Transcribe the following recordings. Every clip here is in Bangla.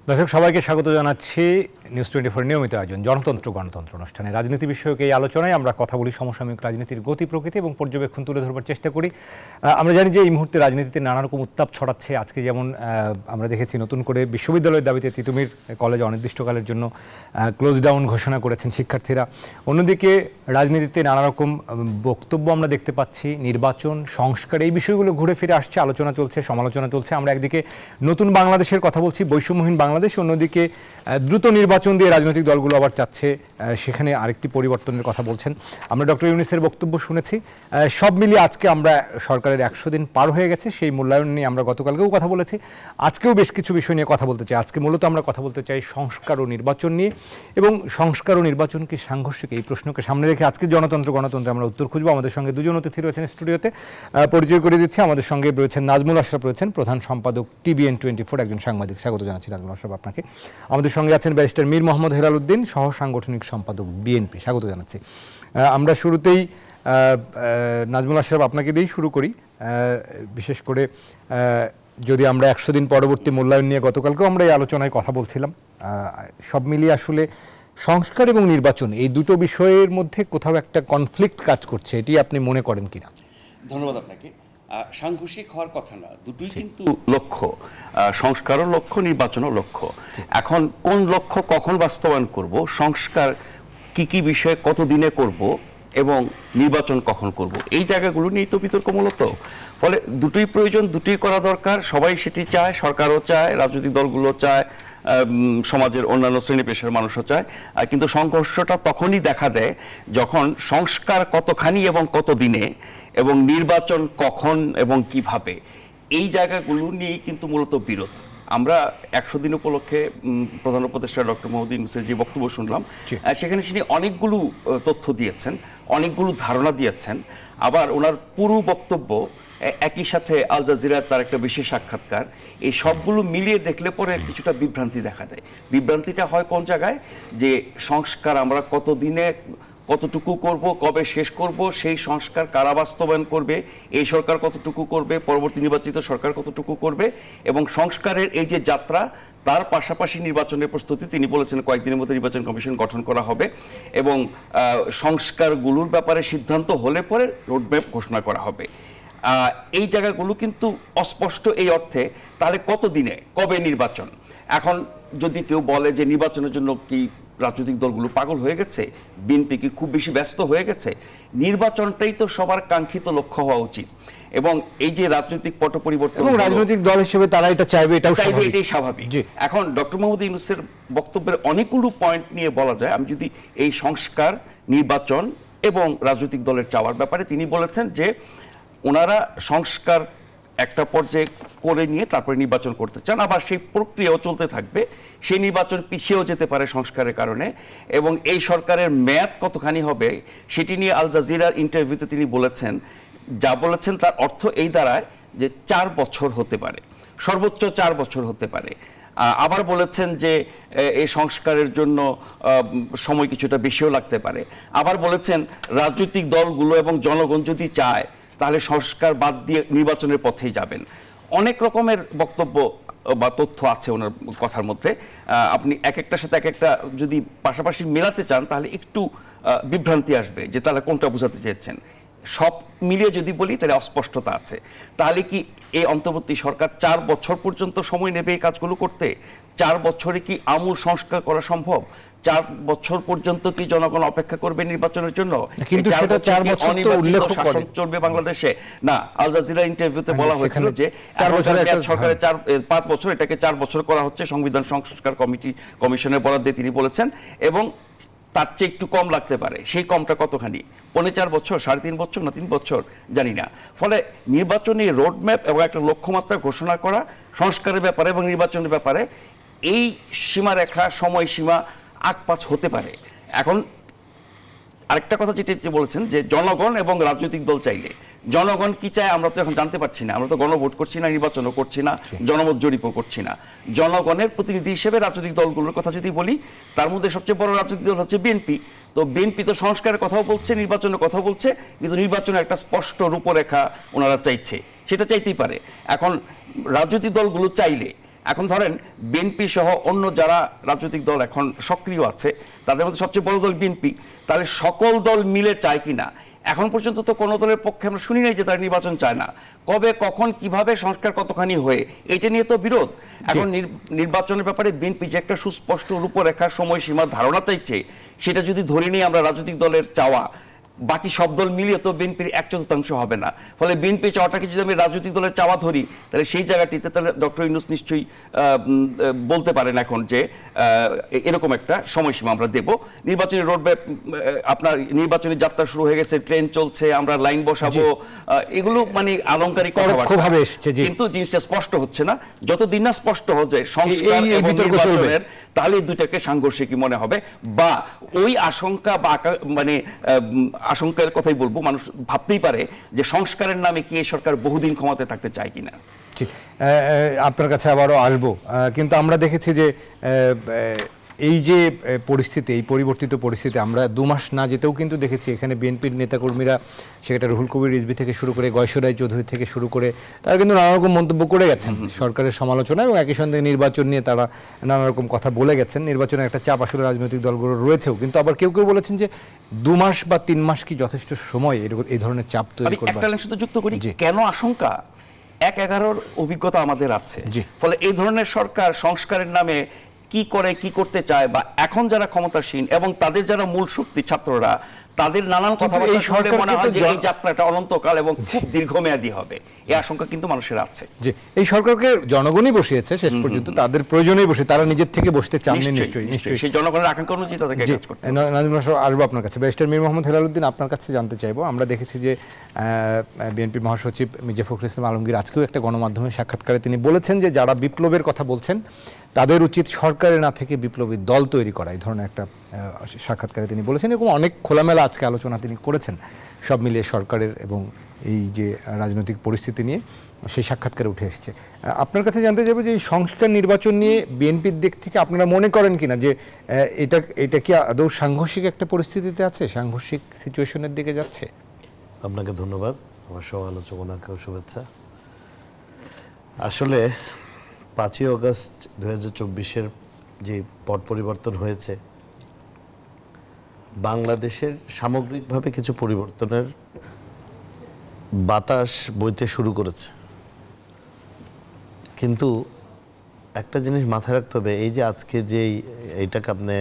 দর্শক সবাইকে স্বাগত জানাচ্ছি নিউজ 24 নিয়মিত আয়োজন জনতন্ত্র গণতন্ত্র অনুষ্ঠানে রাজনীতি বিষয়ক এই আলোচনায় আমরা কথা বলি সমসাময়িক রাজনীতির গতি প্রকৃতি এবং পর্যবেক্ষণ তুলে ধরবার চেষ্টা করি। আমরা জানি যে এই মুহূর্তে রাজনীতিতে নানা রকম উত্তাপ ছড়াচ্ছে। আজকে যেমন আমরা দেখেছি নতুন করে বিশ্ববিদ্যালয়ের দাবিতে তিতুমির কলেজে অনির্দিষ্টকালের জন্য ক্লোজ ডাউন ঘোষণা করেছেন শিক্ষার্থীরা। অন্যদিকে রাজনীতিতে নানা রকম বক্তব্য আমরা দেখতে পাচ্ছি, নির্বাচন, সংস্কার, এই বিষয়গুলো ঘুরে ফিরে আসছে, আলোচনা চলছে, সমালোচনা চলছে। আমরা একদিকে নতুন বাংলাদেশের কথা বলছি, বৈষম্যহীন বাংলাদেশ, অন্যদিকে দ্রুত নির্বাচন দিয়ে রাজনৈতিক দলগুলো আবার চাচ্ছে সেখানে আরেকটি পরিবর্তনের কথা বলছেন। আমরা ডক্টর ইউনূসের বক্তব্য শুনেছি। সব মিলিয়ে আজকে আমরা সরকারের 100 দিন পার হয়ে গেছে, সেই মূল্যায়ন নিয়ে আমরা গতকালকেও কথা বলেছি, আজকেও বেশ কিছু বিষয় নিয়ে কথা বলতে চাই। আজকে মূলত আমরা কথা বলতে চাই সংস্কার ও নির্বাচন নিয়ে, এবং সংস্কার ও নির্বাচন কি সাংঘর্ষিক, এই প্রশ্নকে সামনে রেখে আজকে জনতন্ত্র গণতন্ত্রে আমরা উত্তর খুঁজবো। আমাদের সঙ্গে দুজন অতিথি রয়েছেন স্টুডিওতে, পরিচয় করে দিচ্ছি। আমাদের সঙ্গে রয়েছেন নাজমুল আশরাফ, রয়েছেন প্রধান সম্পাদক TVN 24, একজন সাংবাদিক। স্বাগত জানাচ্ছি নাজমুল আশরাফ আপনাকে। আমাদের সঙ্গে আছেন ব্যারিস্টার মীর মোহাম্মদ হেলাল উদ্দিন, সহ সাংগঠনিক সম্পাদক BNP। স্বাগত জানাচ্ছি। আমরা শুরুতেই নাজমুল আশরাফ আপনাকে দিয়েই শুরু করি। বিশেষ করে যদি আমরা 100 দিন পরবর্তী মূল্যায়ন নিয়ে গতকালকেও আমরা এই আলোচনায় কথা বলছিলাম, সব মিলিয়ে আসলে সংস্কার এবং নির্বাচন এই দুটো বিষয়ের মধ্যে কোথাও একটা কনফ্লিক্ট কাজ করছে, এটি আপনি মনে করেন কিনা? ধন্যবাদ আপনাকে। সাংঘর্ষিক হওয়ার কথা না, দুটোই কিন্তু লক্ষ্য, সংস্কারও লক্ষ্য, নির্বাচনও লক্ষ্য। এখন কোন লক্ষ্য কখন বাস্তবায়ন করব, সংস্কার কি কি বিষয়ে কত দিনে করব এবং নির্বাচন কখন করব, এই জায়গাগুলো নিয়েই তো বিতর্ক মূলত। ফলে দুটোই প্রয়োজন, দুটোই করা দরকার, সবাই সেটি চায়, সরকারও চায়, রাজনৈতিক দলগুলো চায়, সমাজের অন্যান্য শ্রেণী পেশার মানুষও চায়। কিন্তু সংঘর্ষটা তখনই দেখা দেয় যখন সংস্কার কতখানি এবং কত দিনে এবং নির্বাচন কখন এবং কিভাবে, এই জায়গাগুলো নিয়েই কিন্তু মূলত বিরোধ। আমরা 100 দিন উপলক্ষে প্রধান উপদেষ্টা ডক্টর মোহাম্মদ ইউনূসের যে বক্তব্য শুনলাম, সেখানে তিনি অনেকগুলো তথ্য দিয়েছেন, অনেকগুলো ধারণা দিয়েছেন। আবার ওনার পুরো বক্তব্য, একই সাথে আল জাজিরার তার একটা বিশেষ সাক্ষাৎকার, এই সবগুলো মিলিয়ে দেখলে পরে কিছুটা বিভ্রান্তি দেখা দেয়। বিভ্রান্তিটা হয় কোন জায়গায়, যে সংস্কার আমরা কত দিনে কতটুকু করব, কবে শেষ করব, সেই সংস্কার কারা বাস্তবায়ন করবে, এই সরকার কতটুকু করবে, পরবর্তী নির্বাচিত সরকার কতটুকু করবে, এবং সংস্কারের এই যে যাত্রা, তার পাশাপাশি নির্বাচনের প্রস্তুতি। তিনি বলেছেন কয়েকদিনের মধ্যে নির্বাচন কমিশন গঠন করা হবে এবং সংস্কারগুলোর ব্যাপারে সিদ্ধান্ত হলে পরে রোডম্যাপ ঘোষণা করা হবে। এই জায়গাগুলো কিন্তু অস্পষ্ট এই অর্থে, তাহলে কত দিনে কবে নির্বাচন? এখন যদি কেউ বলে যে নির্বাচনের জন্য কি রাজনৈতিক দলগুলো পাগল হয়ে গেছে, বিএনপি কি খুব বেশি ব্যস্ত হয়ে গেছে? নির্বাচনটাই তো সবার কাঙ্ক্ষিত লক্ষ্য হওয়া উচিত, এবং এই যে রাজনৈতিক পট পরিবর্তন, এবং রাজনৈতিক দল হিসেবে তারা এটা চাইবে, এটাই স্বাভাবিক। এখন ডক্টর মোহাম্মদ ইউনূসের বক্তব্যের অনেকগুলো পয়েন্ট নিয়ে বলা যায়। আমি যদি এই সংস্কার, নির্বাচন এবং রাজনৈতিক দলের চাওয়ার ব্যাপারে, তিনি বলেছেন যে ওনারা সংস্কার একটা পর্যায়ে করে নিয়ে তারপরে নির্বাচন করতে চান, আবার সেই প্রক্রিয়াও চলতে থাকবে, সেই নির্বাচন পিছিয়েও যেতে পারে সংস্কারের কারণে, এবং এই সরকারের মেয়াদ কতখানি হবে সেটি নিয়ে আল জাজিরার ইন্টারভিউতে তিনি বলেছেন, যা বলেছেন তার অর্থ এই দাঁড়ায় যে 4 বছর হতে পারে, সর্বোচ্চ 4 বছর হতে পারে। আবার বলেছেন যে এই সংস্কারের জন্য সময় কিছুটা বেশিও লাগতে পারে। আবার বলেছেন রাজনৈতিক দলগুলো এবং জনগণ যদি চায় তাহলে সংস্কার বাদ দিয়ে নির্বাচনের পথেই যাবেন। অনেক রকমের বক্তব্য বা তথ্য আছে ওনার কথার মধ্যে। আপনি এক একটার সাথে এক একটা যদি পাশাপাশি মেলাতে চান তাহলে একটু বিভ্রান্তি আসবে যে তাহলে কোনটা বোঝাতে চেয়েছেন। সব মিলিয়ে যদি বলি তাহলে অস্পষ্টতা আছে। তাহলে কি এই অন্তর্বর্তী সরকার 4 বছর পর্যন্ত সময় নেবে এই কাজগুলো করতে? 4 বছরে কি আমূল সংস্কার করা সম্ভব? 4 বছর পর্যন্ত কি জনগণ অপেক্ষা করবে নির্বাচনের জন্য? কিন্তু সেটা 4 বছর তো উল্লেখ করে চলবে বাংলাদেশে না। আল জাজিরা ইন্টারভিউতে বলা হয়েছিল যে 4 বছর সরকারের 5 বছর, এটাকে 4 বছর করা হচ্ছে সংবিধান সংস্কার কমিশনের বরাদ্দে, তিনি বলেছেন, এবং তার চেয়ে একটু কম লাগতে পারে। সেই কমটা কতখানি? 4.5 বছর, 3.5 বছর, না 3 বছর, জানি না। ফলে নির্বাচনী রোডম্যাপ এবং একটা লক্ষ্যমাত্রা ঘোষণা করা সংস্কারের ব্যাপারে এবং নির্বাচনের ব্যাপারে, এই সীমারেখা, সময়সীমা আগ-পাছ হতে পারে। এখন আরেকটা কথা যেটা বলেছেন যে জনগণ এবং রাজনৈতিক দল চাইলে, জনগণ কি চায় আমরা তো এখন জানতে পারছি না। আমরা তো গণভোট করছি না, নির্বাচনও করছি না, জনমত জরিপও করছি না। জনগণের প্রতিনিধি হিসেবে রাজনৈতিক দলগুলোর কথা যদি বলি, তার মধ্যে সবচেয়ে বড় রাজনৈতিক দল হচ্ছে বিএনপি। তো বিএনপি তো সংস্কারের কথাও বলছে, নির্বাচনের কথাও বলছে, কিন্তু নির্বাচনের একটা স্পষ্ট রূপরেখা ওনারা চাইছে, সেটা চাইতেই পারে। এখন রাজনৈতিক দলগুলো চাইলে এখন ধরেন বিএনপি সহ অন্য যারা রাজনৈতিক দল এখন সক্রিয় আছে তাদের মধ্যে সবচেয়ে বড় দল বিএনপি, তাহলে সকল দল মিলে চায় কিনা? এখন পর্যন্ত তো কোনো দলের পক্ষে আমরা শুনি নাই যে তারা নির্বাচন চায় না। কবে, কখন, কিভাবে, সংস্কার কতখানি হয়ে, এটা নিয়ে তো বিরোধ। এখন নির্বাচনের ব্যাপারে বিএনপি যে একটা সুস্পষ্ট রূপরেখার সময়সীমা ধারণা চাইছে, সেটা যদি ধরে নিয়ে আমরা রাজনৈতিক দলের চাওয়া, বাকি সব দল মিলিয়ে তো বিএনপির 1/4 হবে না। ফলে বিএনপি চাওয়াটাকে যদি আমি রাজনৈতিক দলের চাওয়া ধরি, তাহলে সেই জায়গাটিতে তাহলে ডক্টর ইউনূস নিশ্চয়ই বলতে পারেন এখন যে এরকম একটা সময়সীমা আমরা দেব। নির্বাচনী রোডম্যাপ, আপনার নির্বাচনী যাত্রা শুরু হয়ে গেছে, ট্রেন চলছে, আমরা লাইন বসাবো, এগুলো মানে আলংকারিক কথাবার্তা, কিন্তু জিনিসটা স্পষ্ট হচ্ছে না। যতদিন না স্পষ্ট হচ্ছে সংস্কার এবং নির্বাচনের, তাহলে এই দুটাকে সাংঘর্ষিকই মনে হবে, বা ওই আশঙ্কা বা মানে আশঙ্কার কথাই বলবো, মানুষ ভাবতেই পারে যে সংস্কারের নামে কি এই সরকার বহুদিন ক্ষমতায় থাকতে চায় কিনা। ঠিক, আপনার কাছে আবারও আসবো, কিন্তু আমরা দেখেছি যে এই যে পরিস্থিতি, এই পরিবর্তিত পরিস্থিতি, আমরা 2 মাস না যেতেও কিন্তু দেখেছি এখানে বিএনপির নেতাকর্মীরা, সেটা রুহুল কবির রিজভী থেকে শুরু করে গয়সরাই চৌধুরী থেকে শুরু করে, তারা কিন্তু নানা রকম মন্তব্য করে গেছেন সরকারের সমালোচনা, এবং একই সঙ্গে নির্বাচন নিয়ে তারা নানা রকম কথা বলে গেছেন। নির্বাচনের একটা চাপ আসলে রাজনৈতিক দলগুলো রয়েছেও, কিন্তু আবার কেউ কেউ বলেছেন যে 2 মাস বা 3 মাস কি যথেষ্ট সময় এই ধরনের চাপ তৈরি করবে? একটা লাইন শুধু যুক্ত করি, কেন আশঙ্কা? 1/11 অভিজ্ঞতা আমাদের আছে, ফলে এই ধরনের সরকার সংস্কারের নামে কি করে, কি করতে চায়, বা এখন যারা ক্ষমতাসীন এবং তাদের যারা মূল শক্তি ছাত্ররা, তাদের নানান কথাবার্তা শুনলে মনে হয় যে এই যাত্রাটা অনন্তকাল এবং খুব দীর্ঘমেয়াদী হবে, এই আশঙ্কা কিন্তু মানুষের আছে। যে এই সরকারকে জনগণই বসিয়েছে শেষ পর্যন্ত, তাদের প্রয়োজনেই বসে, তারা নিজের থেকে বসতে চাননি। নিশ্চয়ই সেই জনগণের আকাঙ্ক্ষা অনুযায়ী তাদেরকে কাজ করতে হবে। নাজিম আসবো আপনার কাছে। ব্যারিস্টার মীর মোহাম্মদ হেলালুদ্দিন, আপনার কাছে জানতে চাইবো, আমরা দেখেছি যে বিএনপি মহাসচিব মির্জা ফখরুল ইসলাম আলমগীর আজকেও একটা গণমাধ্যমের সাক্ষাৎকারে তিনি বলেছেন যে যারা বিপ্লবের কথা বলছেন তাদের উচিত সরকারে না থেকে বিপ্লবী দল তৈরি করা, এই ধরনের একটা সাক্ষাৎকারে তিনি বলেছেন, এবং অনেক খোলামেলা আজকে আলোচনা তিনি করেছেন সব মিলিয়ে সরকারের এবং এই যে রাজনৈতিক পরিস্থিতি নিয়ে, সেই সাক্ষাৎকারে উঠে এসছে। আপনার কাছে জানতে চাইবো যে এই সংস্কার নির্বাচন নিয়ে বিএনপির দিক থেকে আপনারা মনে করেন কিনা যে এটা কি আদৌ সাংঘর্ষিক একটা পরিস্থিতিতে আছে, সাংঘর্ষিক সিচুয়েশনের দিকে যাচ্ছে? আপনাকে ধন্যবাদ, আমার সহ আলোচনাকেও শুভেচ্ছা। আসলে 5ই অগস্ট 2024-এর যে পট পরিবর্তন হয়েছে, বাংলাদেশের সামগ্রিকভাবে কিছু পরিবর্তনের বাতাস বইতে শুরু করেছে। কিন্তু একটা জিনিস মাথায় রাখতে হবে, এই যে আজকে যে এইটাকে আপনি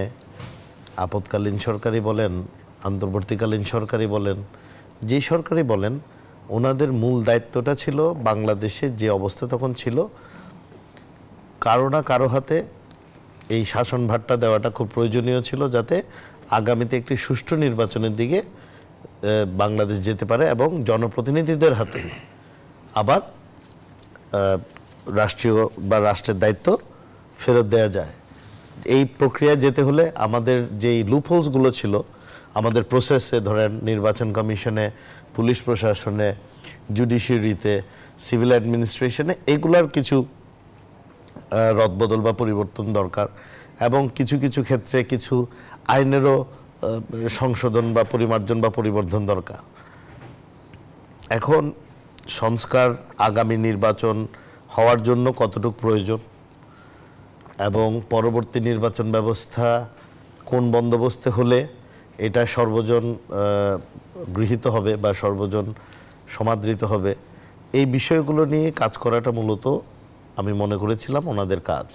আপৎকালীন সরকারই বলেন, অন্তর্বর্তীকালীন সরকারই বলেন, যেই সরকারই বলেন, ওনাদের মূল দায়িত্বটা ছিল বাংলাদেশে যে অবস্থা তখন ছিল, কারো না কারো হাতে এই শাসনভারটা দেওয়াটা খুব প্রয়োজনীয় ছিল, যাতে আগামীতে একটি সুষ্ঠু নির্বাচনের দিকে বাংলাদেশ যেতে পারে এবং জনপ্রতিনিধিদের হাতে আবার রাষ্ট্রীয় বা রাষ্ট্রের দায়িত্ব ফেরত দেওয়া যায়। এই প্রক্রিয়া যেতে হলে আমাদের যেই লুপহোলসগুলো ছিল আমাদের প্রসেসে, ধরেন নির্বাচন কমিশনে, পুলিশ প্রশাসনে, জুডিশিয়ারিতে, সিভিল অ্যাডমিনিস্ট্রেশনে, এগুলার কিছু রদবদল বা পরিবর্তন দরকার, এবং কিছু কিছু ক্ষেত্রে কিছু আইনেরও সংশোধন বা পরিমার্জন বা পরিবর্ধন দরকার। এখন সংস্কার আগামী নির্বাচন হওয়ার জন্য কতটুকু প্রয়োজন এবং পরবর্তী নির্বাচন ব্যবস্থা কোন বন্দোবস্তে হলে এটা সর্বজন গৃহীত হবে বা সর্বজন সমাদৃত হবে, এই বিষয়গুলো নিয়ে কাজ করাটা মূলত আমি মনে করেছিলাম ওনাদের কাজ।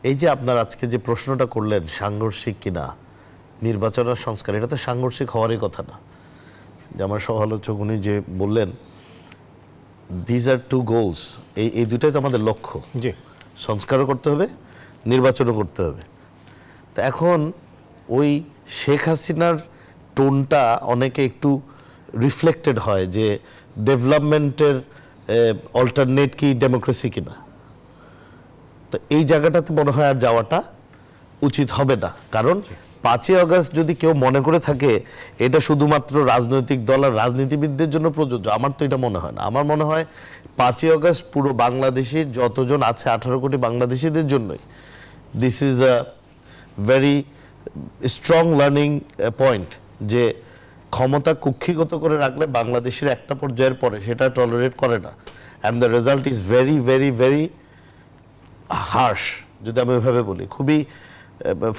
এই যে আপনার আজকে যে প্রশ্নটা করলেন সাংঘর্ষিক কিনা নির্বাচন আর সংস্কার, এটা তো সাংঘর্ষিক হওয়ারই কথা না। যে আমার সমালোচক উনি যে বললেন, দিজ আর টু গোলস, এই দুটাই তো আমাদের লক্ষ্য, সংস্কারও করতে হবে, নির্বাচনও করতে হবে। তো এখন ওই শেখ হাসিনার টোনটা অনেকে একটু রিফ্লেক্টেড হয় যে ডেভেলপমেন্টের অল্টারনেট কি ডেমোক্রেসি কিনা। তো এই জায়গাটাতে মনে হয় আর যাওয়াটা উচিত হবে না, কারণ 5ই অগস্ট যদি কেউ মনে করে থাকে এটা শুধুমাত্র রাজনৈতিক দল আর রাজনীতিবিদদের জন্য প্রযোজ্য, আমার তো এটা মনে হয় না। আমার মনে হয় 5ই অগস্ট পুরো বাংলাদেশে যতজন আছে 18 কোটি বাংলাদেশিদের জন্যই this is a very strong learning point, যে ক্ষমতা কুক্ষিগত করে রাখলে বাংলাদেশের একটা পর্যায়ের পরে সেটা টলারেট করে না, and the result is very very very harsh, যদি আমি ওইভাবে বলি, খুবই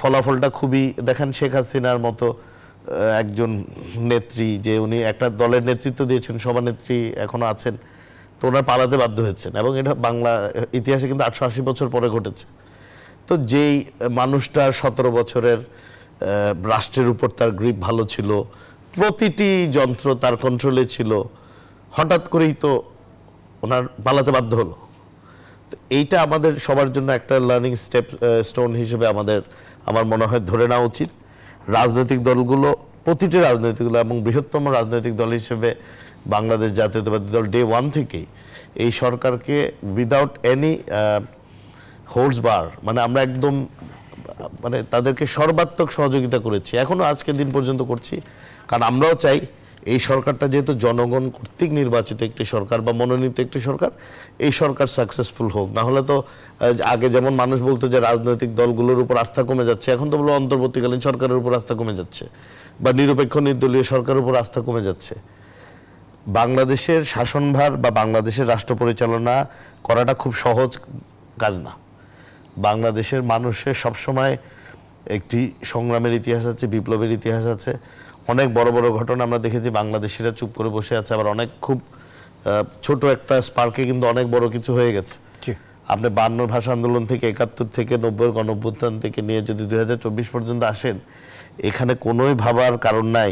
ফলাফলটা খুবই, দেখেন শেখ হাসিনার মতো একজন নেত্রী, যে উনি একটা দলের নেতৃত্ব দিয়েছেন, সভানেত্রী এখনো আছেন, তো ওনার পালাতে বাধ্য হয়েছেন, এবং এটা বাংলা ইতিহাসে কিন্তু 880 বছর পরে ঘটেছে। তো যেই মানুষটার 17 বছরের রাষ্ট্রের উপর তার গ্রিপ ভালো ছিল, প্রতিটি যন্ত্র তার কন্ট্রোলে ছিল, হঠাৎ করেই তো ওনার পালাতে বাধ্য হলো। তো এইটা আমাদের সবার জন্য একটা লার্নিং স্টোন হিসেবে আমার মনে হয় ধরে নেওয়া উচিত। রাজনৈতিক দলগুলো, প্রতিটি রাজনৈতিক দল এবং বৃহত্তম রাজনৈতিক দল হিসেবে বাংলাদেশ জাতীয়তাবাদী দল ডে ওয়ান থেকেই এই সরকারকে উইদাউট এনি হোল্ডস বার, মানে আমরা একদম মানে তাদেরকে সর্বাত্মক সহযোগিতা করেছি, এখনো আজকের দিন পর্যন্ত করছি। কারণ আমরাও চাই এই সরকারটা যেহেতু জনগণ কর্তৃক নির্বাচিত একটি সরকার বা মনোনীত একটি সরকার, এই সরকার সাকসেসফুল হোক। না হলে তো আগে যেমন মানুষ বলতো যে রাজনৈতিক দলগুলোর উপর আস্থা কমে যাচ্ছে, এখন তো বলো অন্তর্বর্তীকালীন সরকারের উপর আস্থা কমে যাচ্ছে, বা নিরপেক্ষ নির্দলীয় সরকারের উপর আস্থা কমে যাচ্ছে। বাংলাদেশের শাসনভার বা বাংলাদেশের রাষ্ট্র পরিচালনা করাটা খুব সহজ কাজ না। বাংলাদেশের মানুষের সবসময় একটি সংগ্রামের ইতিহাস আছে, বিপ্লবের ইতিহাস আছে, অনেক বড় বড় ঘটনা আমরা দেখেছি। বাংলাদেশিরা চুপ করে বসে আছে, আবার অনেক খুব ছোট একটা স্পার্কে কিন্তু অনেক বড় কিছু হয়ে গেছে। আপনি 52 ভাষা আন্দোলন থেকে 71 থেকে 90 গণঅভ্যুত্থান থেকে নিয়ে যদি 2024 পর্যন্ত আসেন, এখানে কোনোই ভাবার কারণ নাই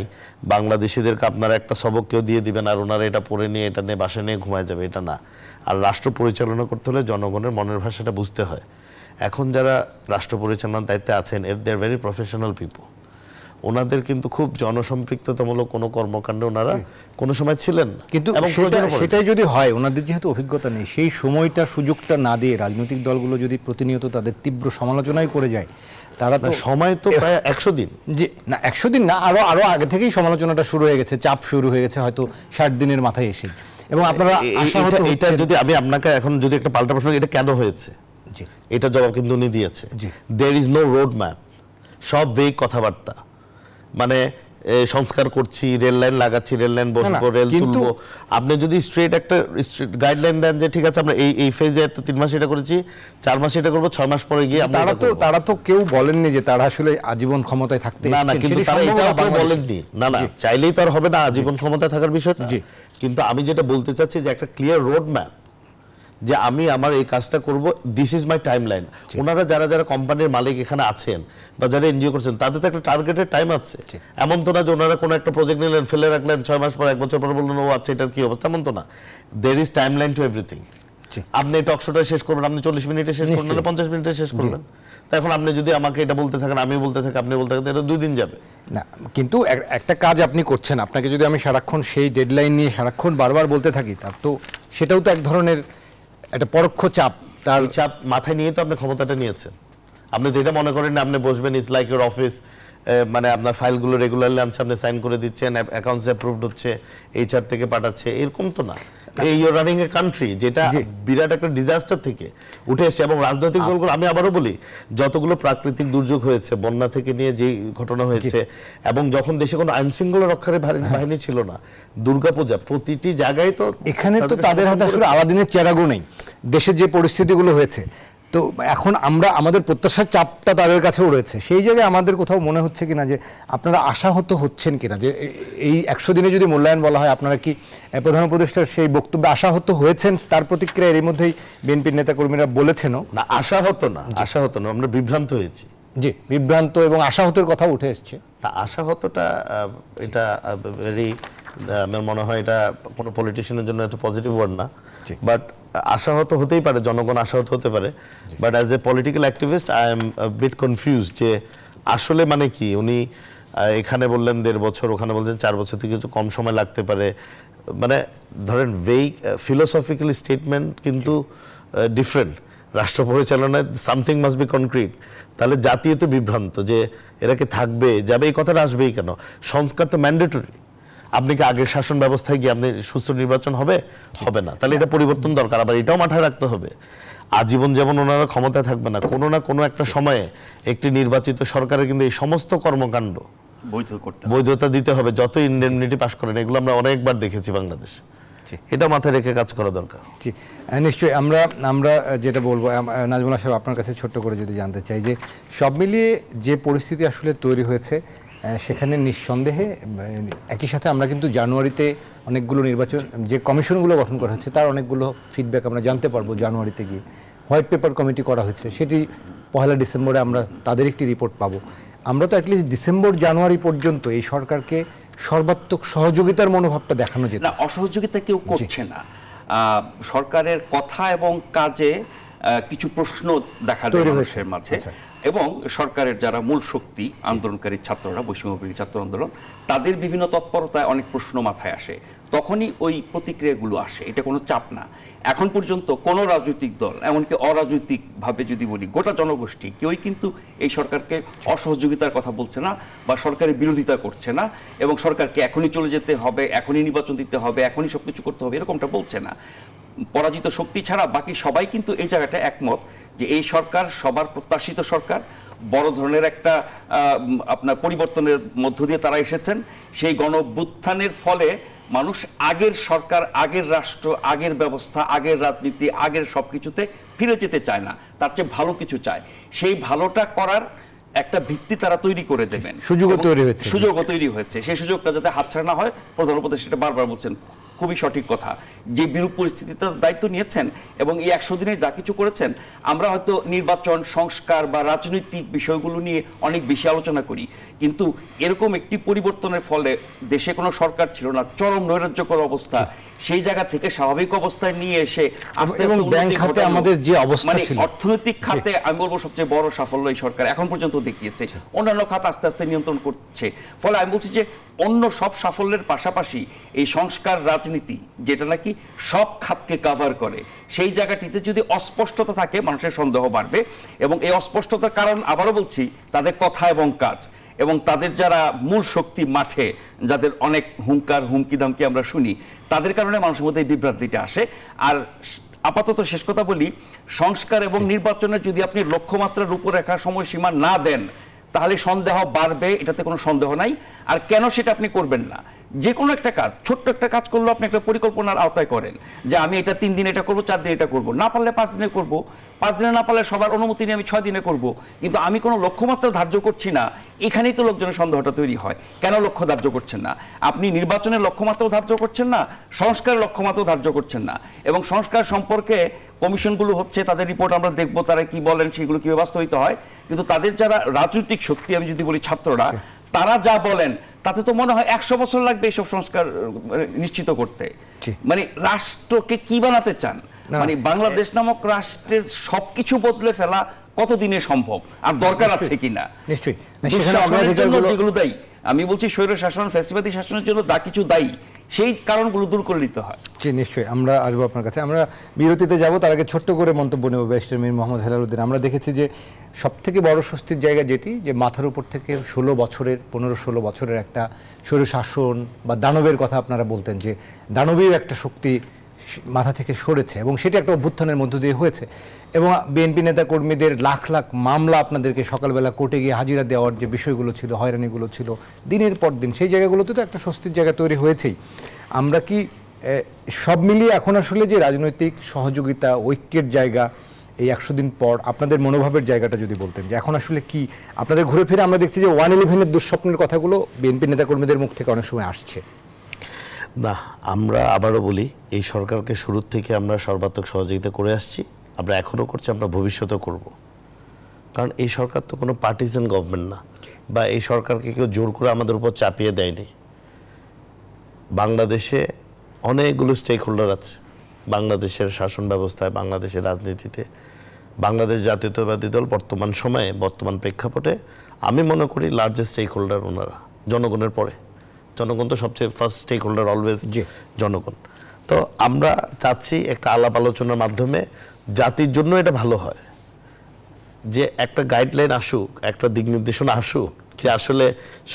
বাংলাদেশিদেরকে আপনারা একটা সবক কেউ দিয়ে দিবেন আর ওনারা এটা পড়ে নিয়ে এটা নিয়ে বাসায় নিয়ে ঘুমায় যাবে, এটা না। আর রাষ্ট্র পরিচালনা করতে হলে জনগণের মনের ভাষাটা বুঝতে হয়। এখন যারা রাষ্ট্র পরিচালনার দায়িত্বে আছেন, দে আর ভেরি প্রফেশনাল পিপল। ওনাদের কিন্তু খুব জনসম্পৃক্ততামূলক কোনো কর্মকাণ্ডে ওনারা কোনো সময় ছিলেন না। কিন্তু সেটাই যদি হয়, ওনাদের যেহেতু অভিজ্ঞতা নেই, সেই সময়টা সুযোগটা না দিয়ে রাজনৈতিক দলগুলো যদি প্রতিনিয়ত তাদের তীব্র সমালোচনাই করে যায়, তারা তো সময় তো প্রায় 100 দিন, যে না 100 দিন না, আরো আগে থেকেই সমালোচনাটা শুরু হয়ে গেছে, চাপ শুরু হয়ে গেছে হয়তো 60 দিনের মাথায় এসে। এবং আপনারা এটা যদি আমি আপনাকে এখন যদি একটা পাল্টা প্রশ্ন, এটা কেন হয়েছে, এটা জবাব কিন্তু উনি দিয়েছে। There is no road map, সব ভেগ কথাবার্তা, মানে সংস্কার করছি, রেল লাইন লাগাচ্ছি, রেল লাইন বসবো, রেল তুলবো। আপনি যদি স্ট্রেট একটা গাইডলাইন দেন যে ঠিক আছে আমরা এই ফেজে 3 মাস এটা করেছি, 4 মাস এটা করবো, 6 মাস পরে গিয়ে তারা তো কেউ বলেননি যে তারা আসলে আজীবন ক্ষমতায় থাকতে, না না, কিন্তু তারা এটাও বলেননি, না না চাইলেই তো আর হবে না আজীবন ক্ষমতায় থাকার বিষয়টা। কিন্তু আমি যেটা বলতে চাচ্ছি যে একটা ক্লিয়ার রোড ম্যাপ, যে আমি আমার এই কাজটা করব, this is my time line. ওনারা যারা কোম্পানির মালিক এখানে আছেন বা যারা এনজিও করছেন, তাদের তো একটা টার্গেটেড টাইম আছে। এমন তো না যে ওনারা কোনো একটা প্রজেক্ট নিলেন, ফেলে রাখলেন, 6 মাস পর 1 বছর পর বললেন ও আচ্ছা এটার কি অবস্থা, এমন তো না। There is time line to everything. আপনি টক শোটা শেষ করবেন, আপনি 40 মিনিটে শেষ করবেন, 50 মিনিটে শেষ করবেন। তা এখন আপনি যদি আমাকে এটা বলতে থাকেন, আমি বলতে থাকি, আপনি বলতে থাকেন, এটা 2 দিন যাবে না। কিন্তু একটা কাজ আপনি করছেন, আপনাকে যদি আমি সারাক্ষণ সেই ডেডলাইন নিয়ে সারাক্ষণ বারবার বলতে থাকি, তার তো সেটাও তো এক ধরনের একটা পরোক্ষ চাপ। তার চাপ মাথায় নিয়ে তো আপনি ক্ষমতাটা নিয়েছেন। আপনি তো এটা মনে করেন না আপনি বসবেন, ইটস লাইক ইউর অফিস, মানে আপনার ফাইলগুলো রেগুলারলি আনছে, আপনি সাইন করে দিচ্ছেন, অ্যাকাউন্টস অ্যাপ্রুভড হচ্ছে, এইচআর থেকে পাঠাচ্ছে, এরকম তো না। এই ইউর রানিং এ কান্ট্রি যেটা বিরাট একটা ডিজাস্টার থেকে উঠে এসছে। এবং রাজনৈতিক দলগুলো, আমি আবারও বলি, যতগুলো প্রাকৃতিক দুর্যোগ হয়েছে, বন্যা থেকে নিয়ে যে ঘটনা হয়েছে, এবং যখন দেশে কোনো আইন শৃঙ্খলা রক্ষার বাহিনী ছিল না, দুর্গাপূজা, প্রতিটি জায়গায় তো এখানে তো তাদের হাতে আসলে আলাদিনের চেরাগও নেই। দেশে যে পরিস্থিতিগুলো হয়েছে, তো এখন আমাদের প্রত্যাশার চাপটা তাদের কাছেও রয়েছে। সেই জায়গায় আমাদের কোথাও মনে হচ্ছে কিনা যে আপনারা আশাহত হচ্ছেন কিনা, যে এই 100 দিনে যদি মূল্যায়ন বলা হয়, আপনারা কি প্রধান উপদেষ্টার সেই বক্তব্যে আশাহত হয়েছেন? তার প্রতিক্রিয়া এর মধ্যেই বিএনপির নেতাকর্মীরা বলেছেনও। না, আশাহত না, আমরা বিভ্রান্ত হয়েছি। জি, বিভ্রান্ত এবং আশাহতের কথা উঠে এসছে। আশাহতটা এটা ভেরি, আমার মনে হয় এটা কোনো পলিটিশিয়ানের জন্য একটা পজিটিভ ওয়ার্ড না, বাট আশাহত হতেই পারে, জনগণ আশাহত হতে পারে। But as a political activist I am bit confused যে আসলে মানে কি। উনি এখানে বললেন 1.5 বছর, ওখানে বলছেন 4 বছর থেকে কিছু কম সময় লাগতে পারে। মানে ধরেন ভেগ ফিলোসফিক্যাল স্টেটমেন্ট কিন্তু ডিফারেন্ট। রাষ্ট্র পরিচালনায় সামথিং মাস্ট বি কনক্রিট। তাহলে জাতীয় তো বিভ্রান্ত যে এরা কি থাকবে, যাবে, এই কথাটা আসবেই কেন? সংস্কার তো ম্যান্ডেটরি। আপনি কি আগের শাসন ব্যবস্থায় গিয়ে আপনি সুস্থ নির্বাচন হবে না? তাহলে এটা পরিবর্তন দরকার। আবার এটাও মাথায় রাখতে হবে, আজীবন যেমন ওনারা ক্ষমতায় থাকবে না, কোনো না কোনো একটা সময়ে একটি নির্বাচিত সরকারের কিন্তু এই সমস্ত কর্মকাণ্ড বৈধতা দিতে হবে, যত ইনডেমনিটি পাস করেন। এগুলো আমরা অনেকবার দেখেছি বাংলাদেশে। এটা মাথায় রেখে কাজ করা দরকার। জি নিশ্চয়ই। আমরা যেটা বলবো, নাজমুল্লাহ সাহেব আপনার কাছে ছোট্ট করে যদি জানতে চাই যে সব মিলিয়ে যে পরিস্থিতি আসলে তৈরি হয়েছে সেখানে নিঃসন্দেহে একই সাথে আমরা কিন্তু জানুয়ারিতে অনেকগুলো নির্বাচন যে কমিশনগুলো গঠন করা হয়েছে তার অনেকগুলো ফিডব্যাক আমরা জানতে পারবো জানুয়ারিতে গিয়ে। হোয়াইট পেপার কমিটি করা হয়েছে, সেটি 1 ডিসেম্বরে আমরা তাদের একটি রিপোর্ট পাবো। আমরা তো অ্যাটলিস্ট ডিসেম্বর জানুয়ারি পর্যন্ত এই সরকারকে সর্বাত্মক সহযোগিতার মনোভাবটা দেখানো যেত না। অসহযোগিতা কেউ করছে না। সরকারের কথা এবং কাজে কিছু প্রশ্ন দেখা যায় মানুষের মাঝে, এবং সরকারের যারা মূল শক্তি আন্দোলনকারী ছাত্ররা, বৈষম্যবিরোধী ছাত্র আন্দোলন, তাদের বিভিন্ন তৎপরতায় অনেক প্রশ্ন মাথায় আসে, তখনই ওই প্রতিক্রিয়াগুলো আসে। এটা কোনো চাপ না। এখন পর্যন্ত কোনো রাজনৈতিক দল, এমনকি অরাজনৈতিকভাবে যদি বলি গোটা জনগোষ্ঠী, কেউই কিন্তু এই সরকারকে অসহযোগিতার কথা বলছে না বা সরকারের বিরোধিতা করছে না, এবং সরকারকে এখনই চলে যেতে হবে, এখনই নির্বাচন দিতে হবে, এখনই সবকিছু করতে হবে, এরকমটা বলছে না। পরাজিত শক্তি ছাড়া বাকি সবাই কিন্তু এই জায়গাটা একমত যে এই সরকার সবার প্রত্যাশিত সরকার, বড় ধরনের একটা আপনার পরিবর্তনের মধ্য দিয়ে তারা এসেছেন। সেই গণঅভ্যুত্থানের ফলে মানুষ আগের সরকার, আগের রাষ্ট্র, আগের ব্যবস্থা, আগের রাজনীতি, আগের সবকিছুতে ফিরে যেতে চায় না, তার চেয়ে ভালো কিছু চায়। সেই ভালোটা করার একটা ভিত্তি তারা তৈরি করে দেবেন, সুযোগও তৈরি হয়েছে। সেই সুযোগটা যাতে হাতছাড়া না হয়, প্রধান উপদেষ্টা সেটা বারবার বলছেন, খুবই সঠিক কথা। যে বিরূপ পরিস্থিতিতে দায়িত্ব নিয়েছেন এবং এই 100 দিনে যা কিছু করেছেন, আমরা হয়তো নির্বাচন, সংস্কার বা রাজনৈতিক বিষয়গুলো নিয়ে অনেক বেশি আলোচনা করি, কিন্তু এরকম একটি পরিবর্তনের ফলে দেশে কোনো সরকার ছিল না, চরম নৈরাজ্যকর অবস্থা, সেই জায়গা থেকে স্বাভাবিক অবস্থায় নিয়ে এসে আস্তে আস্তে আমাদের যে অবস্থা ছিল, অর্থনৈতিক খাতে আমি বলবো সবচেয়ে বড় সাফল্য এই সরকার এখন পর্যন্ত দেখিয়েছে। অন্যান্য খাত আস্তে আস্তে নিয়ন্ত্রণ করছে। ফলে আমি বলছি যে অন্য সব সাফল্যের পাশাপাশি এই সংস্কার রাজনীতি, যেটা নাকি সব খাতকে কভার করে, সেই জায়গাটিতে যদি অস্পষ্টতা থাকে, মানুষের সন্দেহ বাড়বে। এবং এই অস্পষ্টতার কারণ আবারও বলছি, তাদের কথা এবং কাজ, এবং তাদের যারা মূল শক্তি মাঠে, যাদের অনেক হুঙ্কার হুমকি দামকি আমরা শুনি, তাদের কারণে মানুষের মধ্যে এই বিভ্রান্তিটা আসে। আর আপাতত শেষ কথা বলি, সংস্কার এবং নির্বাচনের যদি আপনি লক্ষ্যমাত্রার রূপরেখা সময়সীমা না দেন, তাহলে সন্দেহ বাড়বে, এটাতে কোনো সন্দেহ নাই। আর কেন সেটা আপনি করবেন না? যে কোনো একটা কাজ, ছোট্ট একটা কাজ করলেও আপনি একটা পরিকল্পনার আওতায় করেন যে আমি এটা 3 দিন এটা করবো, 4 দিন এটা করবো, না পারলে 5 দিনে করবো, 5 দিনে না পারলে সবার অনুমতি নিয়ে আমি 6 দিনে করব, কিন্তু আমি কোনো লক্ষ্যমাত্রা ধার্য করছি না। এখানেই তো লোকজনের সন্দেহটা তৈরি হয়, কেন লক্ষ্য ধার্য করছেন না? আপনি নির্বাচনের লক্ষ্যমাত্রাও ধার্য করছেন না, সংস্কারের লক্ষ্যমাত্রাও ধার্য করছেন না। এবং সংস্কার সম্পর্কে কমিশনগুলো হচ্ছে, তাদের রিপোর্ট আমরা দেখবো, তারা কি বলেন, সেগুলো কিভাবে বাস্তবায়িত হয়। কিন্তু তাদের যারা রাজনৈতিক শক্তি, আমি যদি বলি ছাত্ররা, তারা যা বলেন তাতে তো মনে হয় 100 বছর লাগবে এইসব সংস্কার নিশ্চিত করতে। মানে রাষ্ট্রকে কি বানাতে চান? মানে বাংলাদেশ নামক রাষ্ট্রের সবকিছু বদলে ফেলা কতদিনে সম্ভব, আর দরকার আছে কিনা? নিশ্চয়ই যেগুলো দায়ী, আমি বলছি স্বৈর শাসন, ফ্যাসিবাদী শাসনের জন্য যা কিছু দায়ী, সেই কারণগুলো দূর করে নিতে হয়। জি নিশ্চয়ই, আমরা আসবো আপনার কাছে। আমরা বিরতিতে যাব, তার আগে ছোট্ট করে মন্তব্য নেব ব্যারিস্টার মীর মোহাম্মদ হেলালুদ্দিন। আমরা দেখেছি যে সবথেকে বড় স্বস্তির জায়গা যেটি, যে মাথার উপর থেকে 15-16 বছরের একটা স্বৈর শাসন বা দানবের কথা আপনারা বলতেন, যে দানবীর একটা শক্তি মাথা থেকে সরেছে, এবং সেটা একটা অভ্যুত্থানের মধ্য দিয়ে হয়েছে। এবং বিএনপি নেতা কর্মীদের লাখ লাখ মামলা, আপনাদেরকে সকালবেলা কোর্টে গিয়ে হাজিরা দেওয়ার যে বিষয়গুলো ছিল, হয়রানিগুলো ছিল দিনের পর দিন, সেই জায়গাগুলোতে তো একটা স্বস্তির জায়গা তৈরি হয়েছেই। আমরা কি সব মিলিয়ে এখন আসলে যে রাজনৈতিক সহযোগিতা, ঐক্যের জায়গা, এই 100 দিন পর আপনাদের মনোভাবের জায়গাটা যদি বলতেন, যে এখন আসলে কি আপনাদের ঘুরে ফিরে আমরা দেখছি যে 1/11-এর দুঃস্বপ্নের কথাগুলো বিএনপি নেতাকর্মীদের মুখ থেকে অনেক সময় আসছে। না, আমরা আবারও বলি, এই সরকারকে শুরুর থেকে আমরা সর্বাত্মক সহযোগিতা করে আসছি, আমরা এখনও করছি, আমরা ভবিষ্যতেও করব। কারণ এই সরকার তো কোনো পার্টিসান গভর্নমেন্ট না, বা এই সরকারকে কেউ জোর করে আমাদের উপর চাপিয়ে দেয়নি। বাংলাদেশে অনেকগুলো স্টেক হোল্ডার আছে, বাংলাদেশের শাসন ব্যবস্থায়, বাংলাদেশের রাজনীতিতে। বাংলাদেশ জাতীয়তাবাদী দল বর্তমান সময়ে, বর্তমান প্রেক্ষাপটে আমি মনে করি লার্জেস্ট স্টেক হোল্ডার ওনারা, জনগণের পরে। জনগণ তো সবচেয়ে ফার্স্ট স্টেক হোল্ডার, অলওয়েজ জনগণ। তো আমরা চাচ্ছি একটা আলাপ আলোচনার মাধ্যমে জাতির জন্য এটা ভালো হয়, যে একটা গাইডলাইন আসুক, একটা দিক নির্দেশনা আসুক, যে আসলে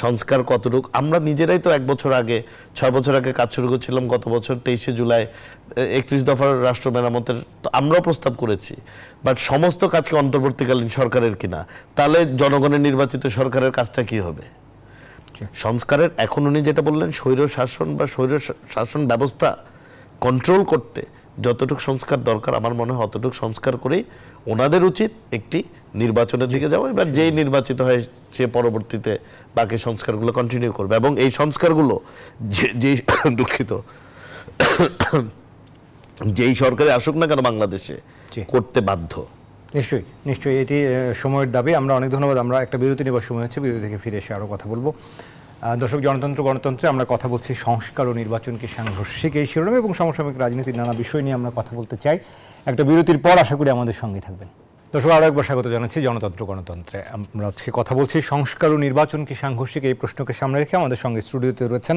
সংস্কার কতটুকু। আমরা নিজেরাই তো 1 বছর আগে, 6 বছর আগে কাজ শুরু করছিলাম। গত বছর 23শে জুলাই 31 দফার রাষ্ট্র মেরামতের আমরাও প্রস্তাব করেছি, বাট সমস্ত কাজকে অন্তর্বর্তীকালীন সরকারের কিনা, তাহলে জনগণের নির্বাচিত সরকারের কাজটা কি হবে? সংস্কারের এখন উনি যেটা বললেন, স্বৈর শাসন বা স্বৈর শাসন ব্যবস্থা কন্ট্রোল করতে যতটুকু সংস্কার দরকার আমার মনে হয় অতটুকু সংস্কার করেই ওনাদের উচিত একটি নির্বাচনের দিকে যাওয়া। এবার যেই নির্বাচিত হয় সে পরবর্তীতে বাকি সংস্কারগুলো কন্টিনিউ করবে, এবং এই সংস্কারগুলো যে দুঃখিত যেই সরকারে আসুক না কেন বাংলাদেশে করতে বাধ্য। নিশ্চয়ই নিশ্চয়ই এটি সময়ের দাবি। আমরা অনেক ধন্যবাদ। আমরা একটা বিরতি নেবার সময় হচ্ছে, বিরতি থেকে ফিরে এসে আরও কথা বলবো। দর্শক, গণতন্ত্রে আমরা কথা বলছি সংস্কার ও নির্বাচনকে সাংঘর্ষিক এই শিরোনামে এবং সমসাময়িক রাজনীতির নানা বিষয় নিয়ে আমরা কথা বলতে চাই। একটা বিরতির পর আশা করি আমাদের সঙ্গে থাকবেন। দর্শক, আরও একবার স্বাগত জানাচ্ছি গণতন্ত্রে। আমরা আজকে কথা বলছি সংস্কার ও নির্বাচনকে সাংঘর্ষিক এই প্রশ্নকে সামনে রেখে। আমাদের সঙ্গে স্টুডিওতে রয়েছেন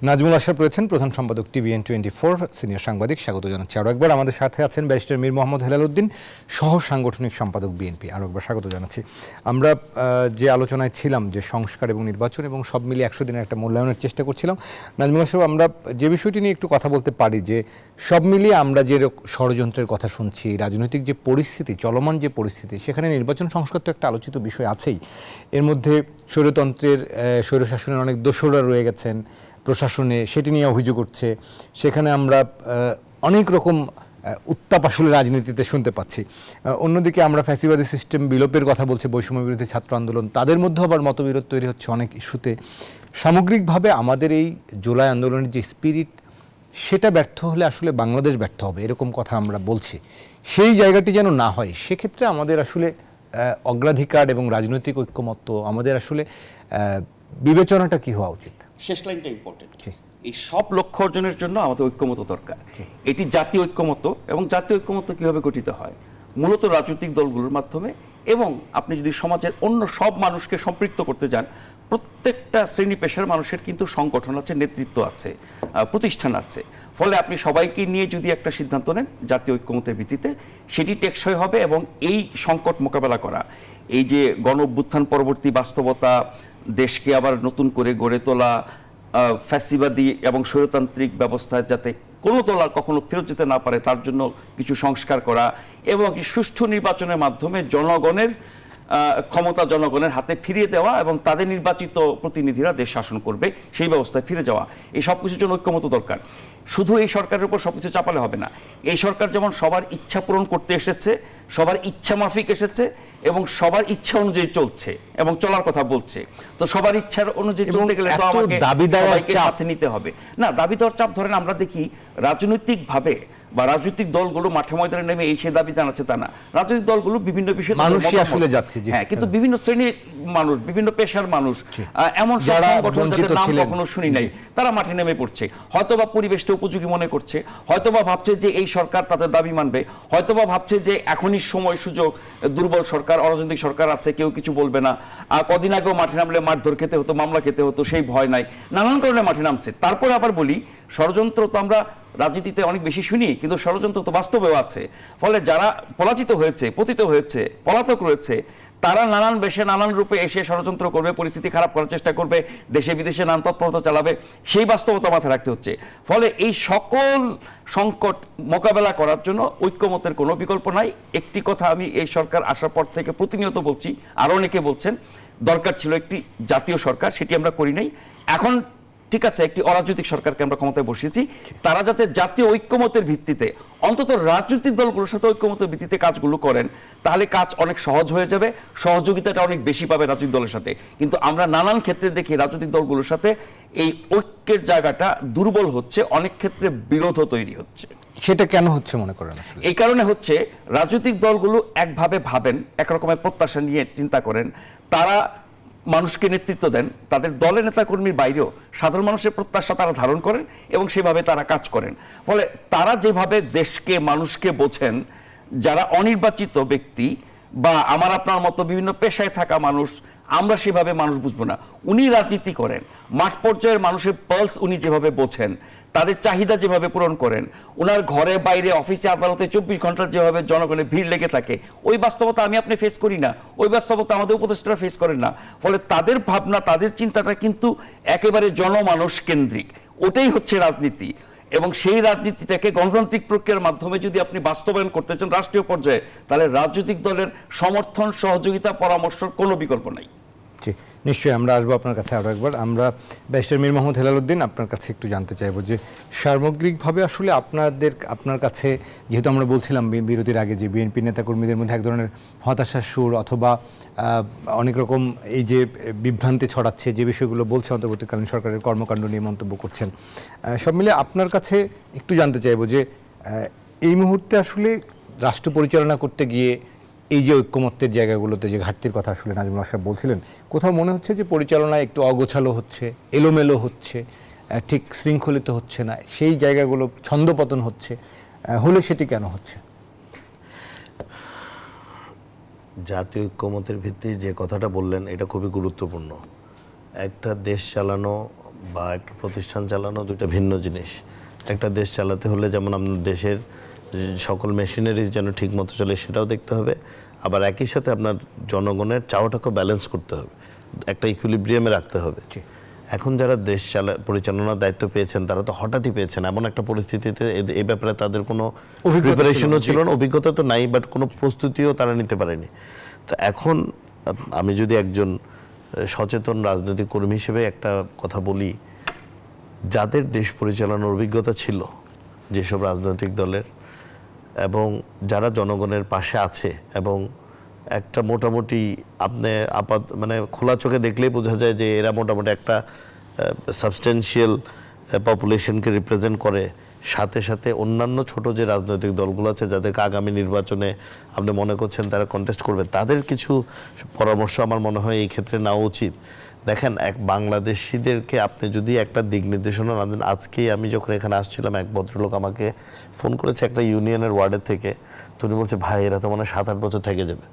নাজমুল আশরাফ, রয়েছেন প্রধান সম্পাদক TVN24, সিনিয়র সাংবাদিক। স্বাগত জানাচ্ছি আরও একবার। আমাদের সাথে আছেন ব্যারিস্টার মীর মোহাম্মদ হেলাল উদ্দিন, সহ সাংগঠনিক সম্পাদক BNP। আরও একবার স্বাগত জানাচ্ছি। আমরা যে আলোচনায় ছিলাম যে সংস্কার এবং নির্বাচন এবং সব মিলিয়ে 100 দিনের একটা মূল্যায়নের চেষ্টা করছিলাম। নাজমুল আশরাফ, আমরা যে বিষয়টি নিয়ে একটু কথা বলতে পারি যে সব মিলিয়ে আমরা যে ষড়যন্ত্রের কথা শুনছি, রাজনৈতিক যে পরিস্থিতি, চলমান যে পরিস্থিতি, সেখানে নির্বাচন সংস্কার তো একটা আলোচিত বিষয় আছেই। এর মধ্যে স্বৈরশাসনের অনেক দোসররা রয়ে গেছেন প্রশাসনে, সেটি নিয়ে অভিযোগ উঠছে। সেখানে আমরা অনেক রকম উত্তাপ আসলে রাজনীতিতে শুনতে পাচ্ছি। অন্যদিকে আমরা ফ্যাসিবাদী সিস্টেম বিলোপের কথা বলছি, বৈষম্য বিরোধী ছাত্র আন্দোলন, তাদের মধ্যে আবার মতবিরোধ তৈরি হচ্ছে অনেক ইস্যুতে। সামগ্রিকভাবে আমাদের এই জুলাই আন্দোলনের যে স্পিরিট, সেটা ব্যর্থ হলে আসলে বাংলাদেশ ব্যর্থ হবে, এরকম কথা আমরা বলছি। সেই জায়গাটি যেন না হয়, সেক্ষেত্রে আমাদের আসলে অগ্রাধিকার এবং রাজনৈতিক ঐক্যমত্য, আমাদের আসলে বিবেচনাটা কি হওয়া উচিত? শেষ লাইনটা ইম্পর্টেন্ট। এই সব লক্ষ্য অর্জনের জন্য আমাদের ঐক্যমত্য দরকার। এটি জাতীয় ঐক্যমত্য, এবং জাতীয় ঐক্যমত্য কিভাবে গঠিত হয়? মূলত রাজনৈতিক দলগুলোর মাধ্যমে, এবং আপনি যদি সমাজের অন্য সব মানুষকে সম্পৃক্ত করতে যান, প্রত্যেকটা শ্রেণী পেশার মানুষের কিন্তু সংগঠন আছে, নেতৃত্ব আছে, প্রতিষ্ঠান আছে। ফলে আপনি সবাইকে নিয়ে যদি একটা সিদ্ধান্ত নেন জাতীয় ঐক্যমত্যের ভিত্তিতে, সেটি টেকসই হবে। এবং এই সংকট মোকাবেলা করা, এই যে গণ অভ্যুত্থান পরবর্তী বাস্তবতা, দেশকে আবার নতুন করে গড়ে তোলা, ফ্যাসিবাদী এবং স্বৈরতান্ত্রিক ব্যবস্থায় যাতে কোনো দল আর কখনো ফেরত যেতে না পারে, তার জন্য কিছু সংস্কার করা, এবং সুষ্ঠু নির্বাচনের মাধ্যমে জনগণের ক্ষমতা জনগণের হাতে ফিরিয়ে দেওয়া এবং তাদের নির্বাচিত প্রতিনিধিরা দেশ শাসন করবে, সেই ব্যবস্থায় ফিরে যাওয়া। এই সব কিছুর জন্য ঐক্যমত্য দরকার। শুধু এই সরকারের উপর সবকিছু চাপালে হবে না। এই সরকার যেমন সবার ইচ্ছা পূরণ করতে এসেছে, সবার ইচ্ছা মাফিক এসেছে, এবং সবার ইচ্ছা অনুযায়ী চলছে এবং চলার কথা বলছে। তো সবার ইচ্ছার অনুযায়ী চলতে গেলে তো আমাকে সবাইকে সাথে নিতে হবে। না, দাবি দেওয়ার চাপ ধরেন আমরা দেখি রাজনৈতিকভাবে বা রাজনৈতিক দলগুলো মাঠে ময়দানে নেমে এই সে দাবি জানাচ্ছে তা না। রাজনৈতিক দলগুলো বিভিন্ন বিষয়ে মানুষই আসলে যাচ্ছে, হ্যাঁ, কিন্তু বিভিন্ন শ্রেণীর মানুষ, বিভিন্ন পেশার মানুষ, এমন সংগঠন যাদের নাম কখনো শুনি নাই, তারা মাঠে নেমে পড়ছে। হয়তোবা পরিবেশটা উপযোগী মনে করছে, হয়তোবা ভাবছে যে এই সরকার তাদের দাবি মানবে, হয়তোবা ভাবছে যে এখনই সময় সুযোগ, দুর্বল সরকার, অরাজনৈতিক সরকার আছে, কেউ কিছু বলবে না। কদিন আগেও মাঠে নামলে মারধর খেতে হতো, মামলা খেতে হতো, সেই ভয় নাই, নানান কারণে মাঠে নামছে। তারপরে আবার বলি, ষড়যন্ত্র তো আমরা রাজনীতিতে অনেক বেশি শুনি, কিন্তু ষড়যন্ত্র তো বাস্তবেও আছে। ফলে যারা পরাজিত হয়েছে, পতিত হয়েছে, পলাতক রয়েছে, তারা নানান বেশে নানান রূপে এসে ষড়যন্ত্র করবে, পরিস্থিতি খারাপ করার চেষ্টা করবে, দেশে বিদেশে নানান তৎপরতা চালাবে, সেই বাস্তবতা মাথায় রাখতে হচ্ছে। ফলে এই সকল সংকট মোকাবেলা করার জন্য ঐক্যমতের কোনো বিকল্প নাই। একটি কথা আমি এই সরকার আসার পর থেকে প্রতিনিয়ত বলছি, আরও অনেকে বলছেন, দরকার ছিল একটি জাতীয় সরকার, সেটি আমরা করি নাই। এখন ঠিক আছে, একটি অরাজনৈতিক সরকারকে আমরা ক্ষমতায় বসিয়েছি, তারা যাতে জাতীয় ঐক্যমতের ভিত্তিতে, অন্তত রাজনৈতিক দলগুলোর সাথে ঐক্যমতের ভিত্তিতে কাজগুলো করেন, তাহলে কাজ অনেক সহজ হয়ে যাবে, সহযোগিতাটা অনেক বেশি পাবে রাজনৈতিক দলের সাথে। কিন্তু আমরা নানান ক্ষেত্রে দেখি রাজনৈতিক দলগুলোর সাথে এই ঐক্যের জায়গাটা দুর্বল হচ্ছে, অনেক ক্ষেত্রে বিরোধও তৈরি হচ্ছে। সেটা কেন হচ্ছে মনে করেন? আসলে এই কারণে হচ্ছে, রাজনৈতিক দলগুলো একভাবে ভাবেন, একরকমের প্রত্যাশা নিয়ে চিন্তা করেন, তারা মানুষকে নেতৃত্ব দেন, তাদের দলের নেতাকর্মীর বাইরেও সাধারণ মানুষের প্রত্যাশা তারা ধারণ করেন এবং সেভাবে তারা কাজ করেন। ফলে তারা যেভাবে দেশকে, মানুষকে বোঝেন, যারা অনির্বাচিত ব্যক্তি বা আমার আপনার মতো বিভিন্ন পেশায় থাকা মানুষ, আমরা সেভাবে মানুষ বুঝবো না। উনি রাজনীতি করেন, মাঠ পর্যায়ের মানুষের পালস উনি যেভাবে বোঝেন, তাদের চাহিদা যেভাবে পূরণ করেন, ওনার ঘরে বাইরে অফিসে আদালতে 24 ঘন্টা যেভাবে জনগণের ভিড় লেগে থাকে, ওই বাস্তবতা আমি আপনি ফেস করি না, ওই বাস্তবতা আমাদের উপদেষ্টারা ফেস করেন না। ফলে তাদের ভাবনা, তাদের চিন্তাটা কিন্তু একেবারে জনমানুষ কেন্দ্রিক। ওটাই হচ্ছে রাজনীতি। এবং সেই রাজনীতিটাকে গণতান্ত্রিক প্রক্রিয়ার মাধ্যমে যদি আপনি বাস্তবায়ন করতে চান রাষ্ট্রীয় পর্যায়ে, তাহলে রাজনৈতিক দলের সমর্থন, সহযোগিতা, পরামর্শের কোনো বিকল্প নাই। জি, নিশ্চয়ই আমরা আসবো আপনার কাছে আরও একবার। আমরা ব্যারিস্টার মীর মোহাম্মদ হেলাল উদ্দিন আপনার কাছে একটু জানতে চাইবো যে সামগ্রিকভাবে আসলে আপনার কাছে, যেহেতু আমরা বলছিলাম বিরতির আগে যে বিএনপি নেতাকর্মীদের মধ্যে এক ধরনের হতাশার সুর অথবা অনেক রকম এই যে বিভ্রান্তি ছড়াচ্ছে, যে বিষয়গুলো বলছে অন্তর্বর্তীকালীন সরকারের কর্মকাণ্ড নিয়ে মন্তব্য করছেন, সব মিলে আপনার কাছে একটু জানতে চাইবো যে এই মুহূর্তে আসলে রাষ্ট্র পরিচালনা করতে গিয়ে এই যে ঐক্যমত্যের জায়গাগুলোতে যে ঘাটতির কথা আসলে নাজমুল হক সাহেব বলছিলেন, কোথাও মনে হচ্ছে যে পরিচালনা একটু অগোছালো হচ্ছে, এলোমেলো হচ্ছে, ঠিক শৃঙ্খলিত হচ্ছে না, সেই জায়গাগুলো ছন্দপতন হচ্ছে, হলে সেটি কেন হচ্ছে? জাতীয় ঐক্যমতের ভিত্তি যে কথাটা বললেন এটা খুবই গুরুত্বপূর্ণ। একটা দেশ চালানো বা একটা প্রতিষ্ঠান চালানো দুটো ভিন্ন জিনিস। একটা দেশ চালাতে হলে যেমন আপনার দেশের সকল মেশিনারিজ যেন ঠিক মতো চলে সেটাও দেখতে হবে, আবার একই সাথে আপনার জনগণের চাওয়াটাকে ব্যালেন্স করতে হবে, একটা ইকুইলিব্রিয়ামে রাখতে হবে। এখন যারা দেশ পরিচালনার দায়িত্ব পেয়েছেন তারা তো হঠাৎই পেয়েছেন, এমন একটা পরিস্থিতিতে এই ব্যাপারে তাদের কোনো প্রিপারেশনও ছিল না, অভিজ্ঞতা তো নাই, বাট কোনো প্রস্তুতিও তারা নিতে পারেনি। তো এখন আমি যদি একজন সচেতন রাজনৈতিক কর্মী হিসেবে একটা কথা বলি, যাদের দেশ পরিচালনার অভিজ্ঞতা ছিল যেসব রাজনৈতিক দলের, এবং যারা জনগণের পাশে আছে, এবং একটা মোটামুটি আপনি মানে খোলা চোখে দেখলেই বোঝা যায় যে এরা মোটামুটি একটা সাবস্টেন্সিয়াল পপুলেশনকে রিপ্রেজেন্ট করে, সাথে সাথে অন্যান্য ছোট যে রাজনৈতিক দলগুলো আছে যাদেরকে আগামী নির্বাচনে আপনি মনে করছেন তারা কন্টেস্ট করবে, তাদের কিছু পরামর্শ আমার মনে হয় এই ক্ষেত্রে নেওয়া উচিত। দেখেন, এক বাংলাদেশিদেরকে আপনি যদি একটা দিক নির্দেশনা না দেন, আজকেই আমি যখন এখানে আসছিলাম এক ভদ্রলোক আমাকে ফোন করেছে একটা ইউনিয়নের ওয়ার্ডের থেকে, তো উনি বলছে ভাই এরা তো মানে 7-8 বছর থেকে যাবে।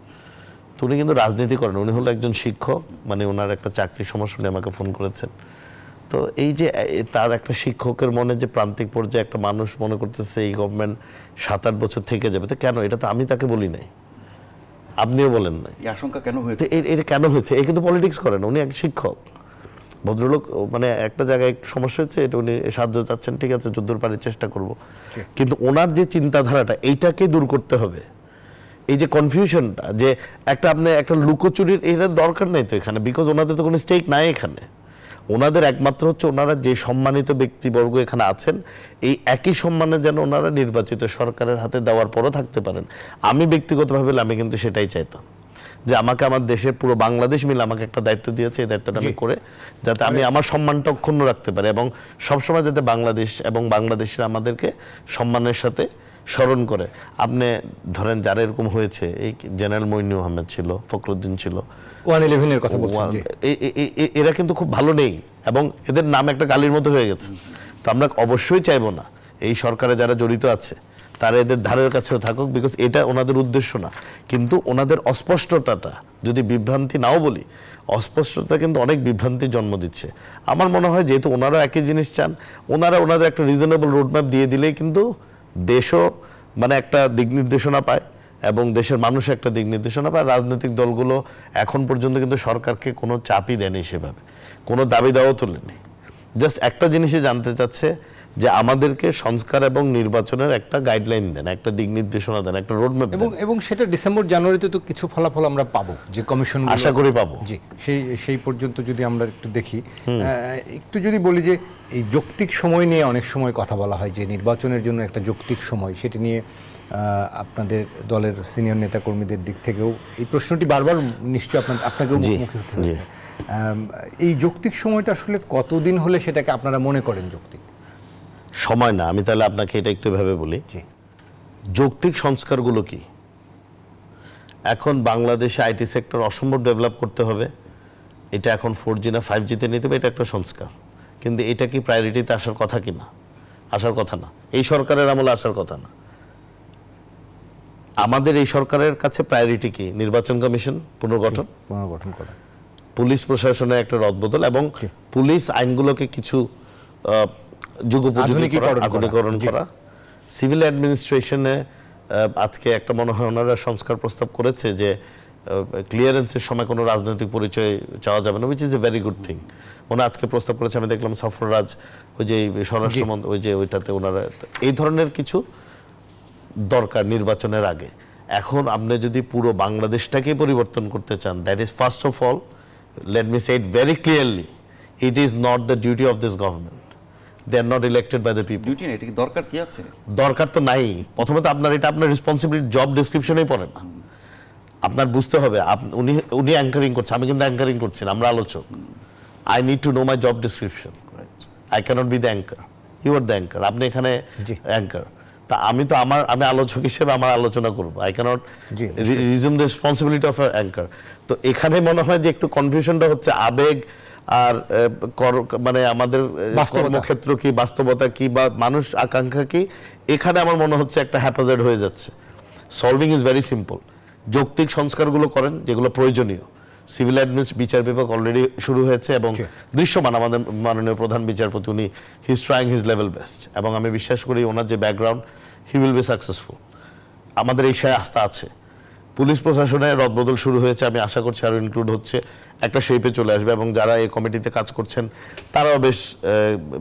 তো উনি কিন্তু রাজনীতি করেন, উনি হলো একজন শিক্ষক, মানে ওনার একটা চাকরির সমস্যা উনি আমাকে ফোন করেছেন। তো এই যে তার একটা শিক্ষকের মনে যে প্রান্তিক পর্যায়ে একটা মানুষ মনে করতেছে এই গভর্নমেন্ট 7-8 বছর থেকে যাবে, তো কেন? এটা তো আমি তাকে বলি নাই, আপনিও বলেন নাই। এই আশঙ্কা কেন হয়েছে? এটা কেন হয়েছে? এ কিন্তু পলিটিক্স করেন, উনি এক শিক্ষক ভদ্রলোক, মানে একটা জায়গায় সমস্যা হচ্ছে, এটা উনি সাহায্য চাচ্ছেন, ঠিক আছে যদ্দূর পারি চেষ্টা করব, কিন্তু ওনার যে চিন্তাধারাটা এইটাকে দূর করতে হবে। এই যে কনফিউশনটা, যে একটা আপনি একটা লুকোচুরির এটা দরকার নেই তো এখানে, বিকজ ওনাদের তো কোনো স্টেক নাই এখানে। ওনাদের একমাত্র হচ্ছে ওনারা যে সম্মানিত ব্যক্তিবর্গ এখানে আছেন, এই একই সম্মানে যেন ওনারা নির্বাচিত সরকারের হাতে দেওয়ার পরও থাকতে পারেন। আমি ব্যক্তিগতভাবে আমি কিন্তু সেটাই চাইতাম, যে আমাকে আমার দেশের পুরো বাংলাদেশ মিলে আমাকে একটা দায়িত্ব দিয়েছে, এই দায়িত্বটা আমি করে যাতে আমি আমার সম্মানটা অক্ষুণ্ণ রাখতে পারি, এবং সবসময় যাতে বাংলাদেশ এবং বাংলাদেশের আমাদেরকে সম্মানের সাথে স্মরণ করে। আপনি ধরেন যারা এরকম হয়েছে, এই জেনারেল মইনুল আহমেদ ছিল, ফখরুদ্দিন ছিল, 111-এর কথা বলছেন, এরা কিন্তু খুব ভালো নেই, এবং এদের নাম একটা গালির মতো হয়ে গেছে। তো আমরা অবশ্যই চাইবো না এই সরকারে যারা জড়িত আছে তারা এদের ধারের কাছেও থাকুক, বিকজ এটা ওনাদের উদ্দেশ্য না। কিন্তু ওনাদের অস্পষ্টতাটা, যদি বিভ্রান্তি নাও বলি, অস্পষ্টতা কিন্তু অনেক বিভ্রান্তির জন্ম দিচ্ছে। আমার মনে হয় যেহেতু ওনারা একই জিনিস চান, ওনাদের একটা রিজনেবল রোডম্যাপ দিয়ে দিলেই কিন্তু দেশও মানে একটা দিক নির্দেশনা পায়, এবং দেশের মানুষ একটা দিক নির্দেশনা পায়। রাজনৈতিক দলগুলো এখন পর্যন্ত কিন্তু সরকারকে কোনো চাপই দেয়নি, সেভাবে কোনো দাবি দাওয়াও তোলেনি। জাস্ট একটা জিনিসই জানতে চাচ্ছে যে আমাদেরকে সংস্কার এবং নির্বাচনের একটা গাইডলাইন দেন, একটা দিক নির্দেশনা দেন, একটা রোডম্যাপ দেন, এবং সেটা ডিসেম্বর জানুয়ারিতে তো কিছু ফলাফল আমরা পাবো, যে কমিশন আশা করি পাবো। জি, সেই পর্যন্ত যদি আমরা একটু দেখি, একটু যদি বলি যে এই যৌক্তিক সময় নিয়ে অনেক সময় কথা বলা হয়, যে নির্বাচনের জন্য একটা যৌক্তিক সময়, সেটি নিয়ে আপনাদের দলের সিনিয়র নেতাকর্মীদের দিক থেকেও এই প্রশ্নটি বারবার নিশ্চয়ই আপনাকেও মুখোমুখি হতে হচ্ছে। এই যৌক্তিক সময়টা আসলে কতদিন হলে সেটাকে আপনারা মনে করেন যৌক্তিক সময়? না, আমি তাহলে আপনাকে এটা একটু ভেবে বলি, যৌক্তিক সংস্কারগুলো কি। এখন বাংলাদেশে আইটি সেক্টর অসম্ভব ডেভেলপ করতে হবে, এটা এখন 4G না 5G-তে নিতে হবে, এটা একটা সংস্কার। কিন্তু এটা কি প্রায়োরিটিতে আসার কথা কি না? আসার কথা না, এই সরকারের আমলে আসার কথা না। আমাদের এই সরকারের কাছে প্রায়োরিটি কি? নির্বাচন কমিশন পুনর্গঠন করা, পুলিশ প্রশাসনের একটা রদবদল, এবং পুলিশ আইনগুলোকে কিছু যুগোপযোগী আধুনিকরণ করা। সিভিল অ্যাডমিনিস্ট্রেশনে আজকে একটা মনে হয় ওনারা সংস্কার প্রস্তাব করেছে যে ক্লিয়ারেন্সের সময় কোনো রাজনৈতিক পরিচয় চাওয়া যাবে না, which is a very good thing. ওনা আজকে প্রস্তাব করেছে, আমি দেখলাম সফররাজ ওই যে স্বরাষ্ট্রমন্ত্রী ওই যে ওইটাতে ওনারা এই ধরনের কিছু দরকার নির্বাচনের আগে। এখন আপনি যদি পুরো বাংলাদেশটাকে পরিবর্তন করতে চান, that is first of all let me say it very clearly, it is not the duty of this government. They are not elected by the people. Duty না, এটা কি দরকার কি আছে? দরকার তো নাই। প্রথমে তো আপনার এটা আপনার রেসপন্সিবিলিটি, জব ডেসক্রিপশনেই পড়ে না। আপনার বুঝতে হবে উনি অ্যাঙ্কারিং করছে, আমি কিন্তু অ্যাঙ্কারিং করছি না, আমরা আলোচক। I need to know my job description. I cannot be the anchor. You are the anchor. আপনি এখানে অ্যাঙ্কার। তা আমি তো আমি আলোচক হিসেবে আমার আলোচনা করব। I cannot resume the responsibility of an anchor. তো এখানে মনে হয় যে একটু কনফিউশনটা হচ্ছে আবেগ আর মানে আমাদের কর্মক্ষেত্র কি, বাস্তবতা কি, বা মানুষ আকাঙ্ক্ষা কি, এখানে আমার মনে হচ্ছে একটা হ্যাপাজার্ড হয়ে যাচ্ছে। Solving is very simple. যৌক্তিক সংস্কারগুলো করেন যেগুলো প্রয়োজনীয়। সিভিল অ্যাডমিনিস্ট্রেশন বিচার বিভাগ অলরেডি শুরু হয়েছে এবং দৃশ্যমান আমাদের মাননীয় প্রধান বিচারপতি উনি he is trying his level best, এবং আমি বিশ্বাস করি ওনার যে background he will be successful. আমাদের এই সাথে আস্থা আছে। পুলিশ প্রশাসনে রদবদল শুরু হয়েছে, আমি আশা করছি আরও ইনক্লুড হচ্ছে, একটা শেপে চলে আসবে, এবং যারা এই কমিটিতে কাজ করছেন তারাও বেশ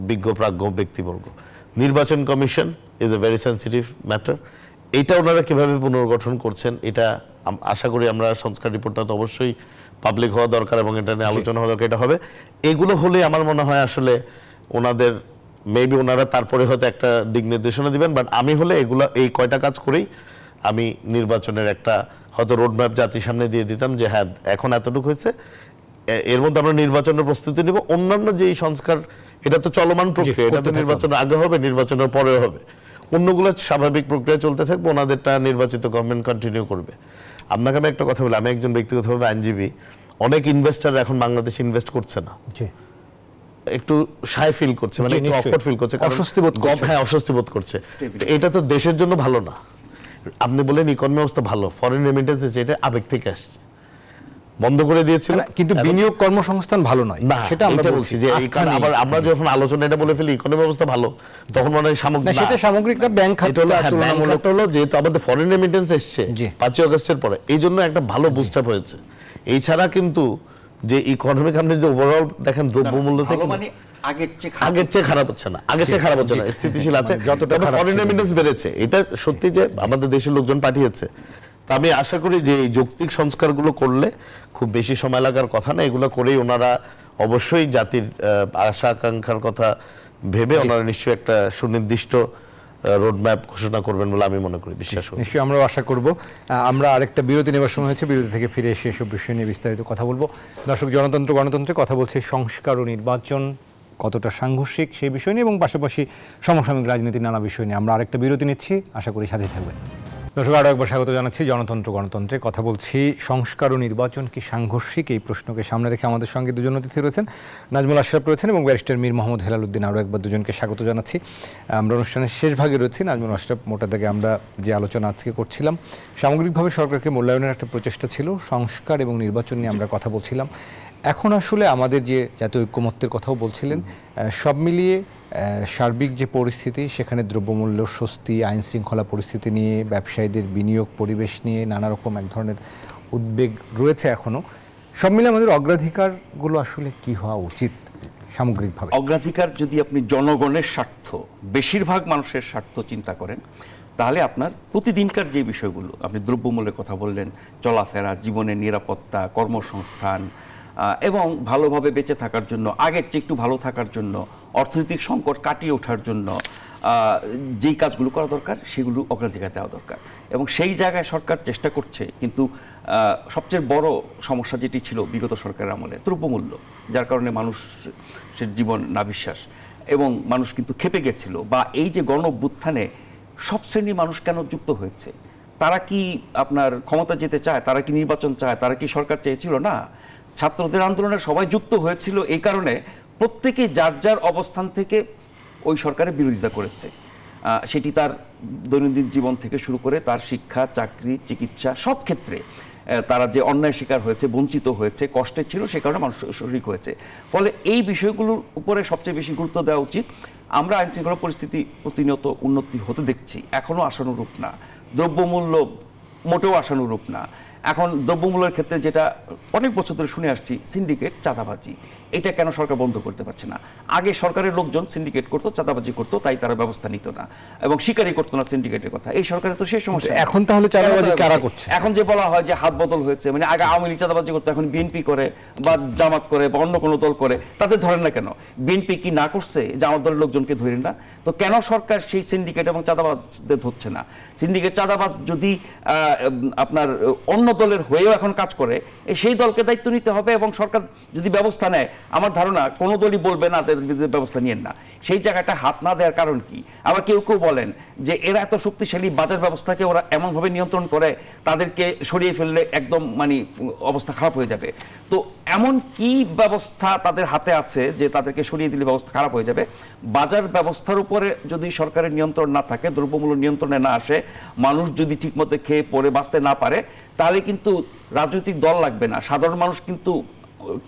বিজ্ঞ প্রাজ্ঞ ব্যক্তিবর্গ। নির্বাচন commission is a very sensitive matter. এইটা ওনারা কীভাবে পুনর্গঠন করছেন এটা আশা করি আমরা, সংস্কার রিপোর্টটা তো অবশ্যই পাবলিক হওয়া দরকার এবং এটা নিয়ে আলোচনা হওয়া দরকার, এটা হবে। এগুলো হলে আমার মনে হয় আসলে ওনাদের মেবি ওনারা তারপরে হয়তো একটা দিক নির্দেশনা দিবেন, বাট আমি হলে এগুলো এই কয়টা কাজ করেই আমি নির্বাচনের একটা হয়তো রোডম্যাপ জাতির সামনে দিয়ে দিতাম যে হ্যাঁ এখন এতটুকু হয়েছে, এর মধ্যে আমরা নির্বাচনের প্রস্তুতি নিব। অন্যান্য যে সংস্কার এটা তো চলমান প্রক্রিয়া, এটা তো নির্বাচনের আগে হবে, নির্বাচনের পরেও হবে, অন্যগুলো স্বাভাবিক প্রক্রিয়া চলতে থাকবে, ওনাদেরটা নির্বাচিত গভর্নমেন্ট কন্টিনিউ করবে। আপনাকে আমি একটা কথা বলি, আমি একজন ব্যক্তিগতভাবে আইনজীবী, অনেক ইনভেস্টার এখন বাংলাদেশে ইনভেস্ট করছে না, একটু শাই ফিল করছে, মানে একটু অকওয়ার্ড ফিল করছে, অস্বস্তি বোধ করছে। হ্যাঁ, অস্বস্তি বোধ করছে। এটা তো দেশের জন্য ভালো না। আপনি বলেন ইকোনমি অবস্থা ভালো, ফরেন রেমিটেন্স এটা আবেগ থেকে আসছে, বন্ধ করে দিয়েছিল, কিন্তু বিনিয়োগ কর্মসংস্থান ভালো নয়, সেটা আমরা বলছি যে আবার আমরা যখন আলোচনা এটা বলে ফেলি ইকোনমি অবস্থা ভালো, তখন মনে হয় সামগ্রিক, সেটা সামগ্রিক না, ব্যাংক খাত তুলনামূলক হলো, যেহেতু আমাদের ফরেন রেমিটেন্স এসছে 5 আগস্টের পরে, এই জন্য একটা ভালো বুস্ট আপ হয়েছে। এই ছাড়া কিন্তু যে ইকোনমিক আপনি যে ওভারঅল দেখেন দ্রব্যমূল্য থেকে আগের চেয়ে খারাপ হচ্ছে না, আগের চেয়ে খারাপ হচ্ছে না, স্থিতিশীল আছে। যতটা ফরেন রেমিটেন্স বেড়েছে, এটা সত্যি যে আমাদের দেশের লোকজন পাঠিয়েছে। তা আমি আশা করি যে এই যৌক্তিক সংস্কারগুলো করলে খুব বেশি সময় লাগার কথা না, এগুলো করেই ওনারা অবশ্যই জাতির আশা আকাঙ্ক্ষার কথা ভেবে ওনারা নিশ্চয়ই একটা সুনির্দিষ্ট রোডম্যাপ ঘোষণা করবেন বলে আমি মনে করি, বিশ্বাস করি। নিশ্চয়ই আমরাও আশা করব। আমরা আরেকটা বিরতি নেবার সময় হয়েছে, বিরতি থেকে ফিরে এসে এসব বিষয় নিয়ে বিস্তারিত কথা বলবো। দর্শক, গণতন্ত্রে কথা বলছে সংস্কার ও নির্বাচন কতটা সাংঘর্ষিক সেই বিষয় নিয়ে এবং পাশাপাশি সমসাময়িক রাজনীতির নানা বিষয় নিয়ে। আমরা আরেকটা বিরতি নিচ্ছি, আশা করি সাথে থাকবেন। দর্শক, আরও একবার স্বাগত জানাচ্ছি গণতন্ত্রে কথা বলছি। সংস্কার ও নির্বাচন কি সাংঘর্ষিক, এই প্রশ্নকে সামনে রেখে আমাদের সঙ্গে দুজন অতিথি রয়েছেন, নাজমুল আশরাফ রয়েছেন এবং ব্যারিস্টার মীর মোহাম্মদ হেলাল উদ্দিন। আরও একবার দুজনকে স্বাগত জানাচ্ছি। আমরা অনুষ্ঠানের শেষ ভাগে রয়েছি। নাজমুল আশরাফ, মোটা দাগে আমরা যে আলোচনা আজকে করছিলাম, সামগ্রিকভাবে সরকারকে মূল্যায়নের একটা প্রচেষ্টা ছিল, সংস্কার এবং নির্বাচন নিয়ে আমরা কথা বলছিলাম। এখন আসলে আমাদের যে জাতীয় ঐক্যমত্যের কথাও বলছিলেন, সব মিলিয়ে সার্বিক যে পরিস্থিতি, সেখানে দ্রব্যমূল্য, স্বস্তি, আইন শৃঙ্খলা পরিস্থিতি নিয়ে, ব্যবসায়ীদের বিনিয়োগ পরিবেশ নিয়ে নানা রকম এক ধরনের উদ্বেগ রয়েছে এখনও। সব মিলে আমাদের অগ্রাধিকারগুলো আসলে কি হওয়া উচিত সামগ্রিকভাবে? অগ্রাধিকার যদি আপনি জনগণের স্বার্থ, বেশিরভাগ মানুষের স্বার্থ চিন্তা করেন, তাহলে আপনার প্রতিদিনকার যে বিষয়গুলো, আপনি দ্রব্যমূল্যের কথা বললেন, চলাফেরা, জীবনের নিরাপত্তা, কর্মসংস্থান এবং ভালোভাবে বেঁচে থাকার জন্য, আগের চেয়ে একটু ভালো থাকার জন্য, অর্থনৈতিক সংকট কাটিয়ে ওঠার জন্য যেই কাজগুলো করা দরকার সেগুলো অগ্রাধিকার দেওয়া দরকার। এবং সেই জায়গায় সরকার চেষ্টা করছে, কিন্তু সবচেয়ে বড় সমস্যা যেটি ছিল বিগত সরকারের আমলে, দ্রব্যমূল্য, যার কারণে মানুষের জীবন নাভিশ্বাস এবং মানুষ কিন্তু ক্ষেপে গেছিল। বা এই যে গণ অভ্যুত্থানে সব শ্রেণীর মানুষ কেন যুক্ত হয়েছে? তারা কি আপনার ক্ষমতা যেতে চায়? তারা কি নির্বাচন চায়? তারা কি সরকার চেয়েছিল? না, ছাত্রদের আন্দোলনে সবাই যুক্ত হয়েছিল। এই কারণে প্রত্যেকে যার যার অবস্থান থেকে ওই সরকারের বিরোধিতা করেছে। সেটি তার দৈনন্দিন জীবন থেকে শুরু করে তার শিক্ষা, চাকরি, চিকিৎসা, সব ক্ষেত্রে তারা যে অন্যায় শিকার হয়েছে, বঞ্চিত হয়েছে, কষ্টে ছিল, সে কারণে মানুষ শরিক হয়েছে। ফলে এই বিষয়গুলোর উপরে সবচেয়ে বেশি গুরুত্ব দেওয়া উচিত। আমরা আইন শৃঙ্খলা পরিস্থিতি প্রতিনিয়ত উন্নতি হতে দেখছি, এখনও আশানুরূপ না। দ্রব্যমূল্য মোটেও আশানুরূপ না। এখন দ্রব্যমূল্যের ক্ষেত্রে যেটা অনেক বছর ধরে শুনে আসছি, সিন্ডিকেট, চাঁদাবাজি, এটা কেন সরকার বন্ধ করতে পারছে না? আগে সরকারের লোকজন সিন্ডিকেট করতো, চাঁদাবাজি করতো, তাই তারা ব্যবস্থা নিত না এবং স্বীকারই করতো না সিন্ডিকেটের কথা। এই সরকারের তো সেই সমস্যা। এখন তাহলে চাঁদাবাজি কারা করছে? এখন যে বলা হয় যে হাত বদল হয়েছে, মানে আগে আওয়ামী লীগ চাঁদাবাজি করতো, এখন বিএনপি করে বা জামাত করে বা অন্য কোনো দল করে, তাদের ধরেন না কেন? বিএনপি কি না করছে জামাত দলের লোকজনকে ধরেন না? তো কেন সরকার সেই সিন্ডিকেট এবং চাঁদাবাজদের ধরছে না? সিন্ডিকেট চাঁদাবাজ যদি আপনার অন্য দলের হয়েও এখন কাজ করে, সেই দলকে দায়িত্ব নিতে হবে এবং সরকার যদি ব্যবস্থা নেয়, আমার ধারণা কোনো দলই বলবে না তাদের বিরুদ্ধে ব্যবস্থা নিয়েন না। সেই জায়গাটা হাত না দেওয়ার কারণ কি? আবার কেউ কেউ বলেন যে এরা এত শক্তিশালী, বাজার ব্যবস্থাকে ওরা এমনভাবে নিয়ন্ত্রণ করে, তাদেরকে সরিয়ে ফেললে একদম মানে অবস্থা খারাপ হয়ে যাবে। তো এমন কি ব্যবস্থা তাদের হাতে আছে যে তাদেরকে সরিয়ে দিলে ব্যবস্থা খারাপ হয়ে যাবে? বাজার ব্যবস্থার উপরে যদি সরকারের নিয়ন্ত্রণ না থাকে, দ্রব্যমূল্য নিয়ন্ত্রণে না আসে, মানুষ যদি ঠিকমতো খেয়ে পরে বাঁচতে না পারে, তাহলে কিন্তু রাজনৈতিক দল লাগবে না, সাধারণ মানুষ কিন্তু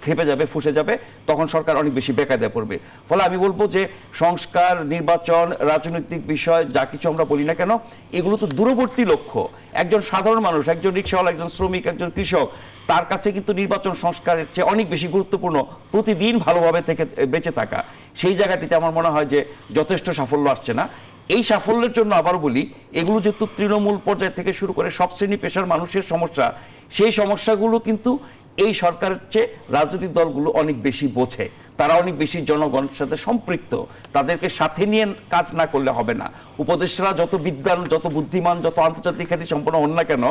খেপে যাবে, ফুসে যাবে, তখন সরকার অনেক বেশি বেকায়দায় পড়বে। ফলে আমি বলবো যে সংস্কার, নির্বাচন, রাজনৈতিক বিষয় যা কিছু আমরা বলি না কেন, এগুলো তো দূরবর্তী লক্ষ্য। একজন সাধারণ মানুষ, একজন রিকশাওয়ালা, একজন শ্রমিক, একজন কৃষক, তার কাছে কিন্তু নির্বাচন সংস্কারের চেয়ে অনেক বেশি গুরুত্বপূর্ণ প্রতিদিন ভালোভাবে থেকে বেঁচে থাকা। সেই জায়গাটিতে আমার মনে হয় যে যথেষ্ট সাফল্য আসছে না। এই সাফল্যের জন্য আবার বলি, এগুলো যেহেতু তৃণমূল পর্যায় থেকে শুরু করে সব শ্রেণী পেশার মানুষের সমস্যা, সেই সমস্যাগুলো কিন্তু এই সরকারের চেয়ে রাজনৈতিক দলগুলো অনেক বেশি বোঝে, তারা অনেক বেশি জনগণের সাথে সম্পৃক্ত। তাদেরকে সাথে নিয়ে কাজ না করলে হবে না। উপদেষ্টারা যত বিদ্বান, যত বুদ্ধিমান, যত আন্তর্জাতিক খ্যাতি সম্পন্ন হন না কেন,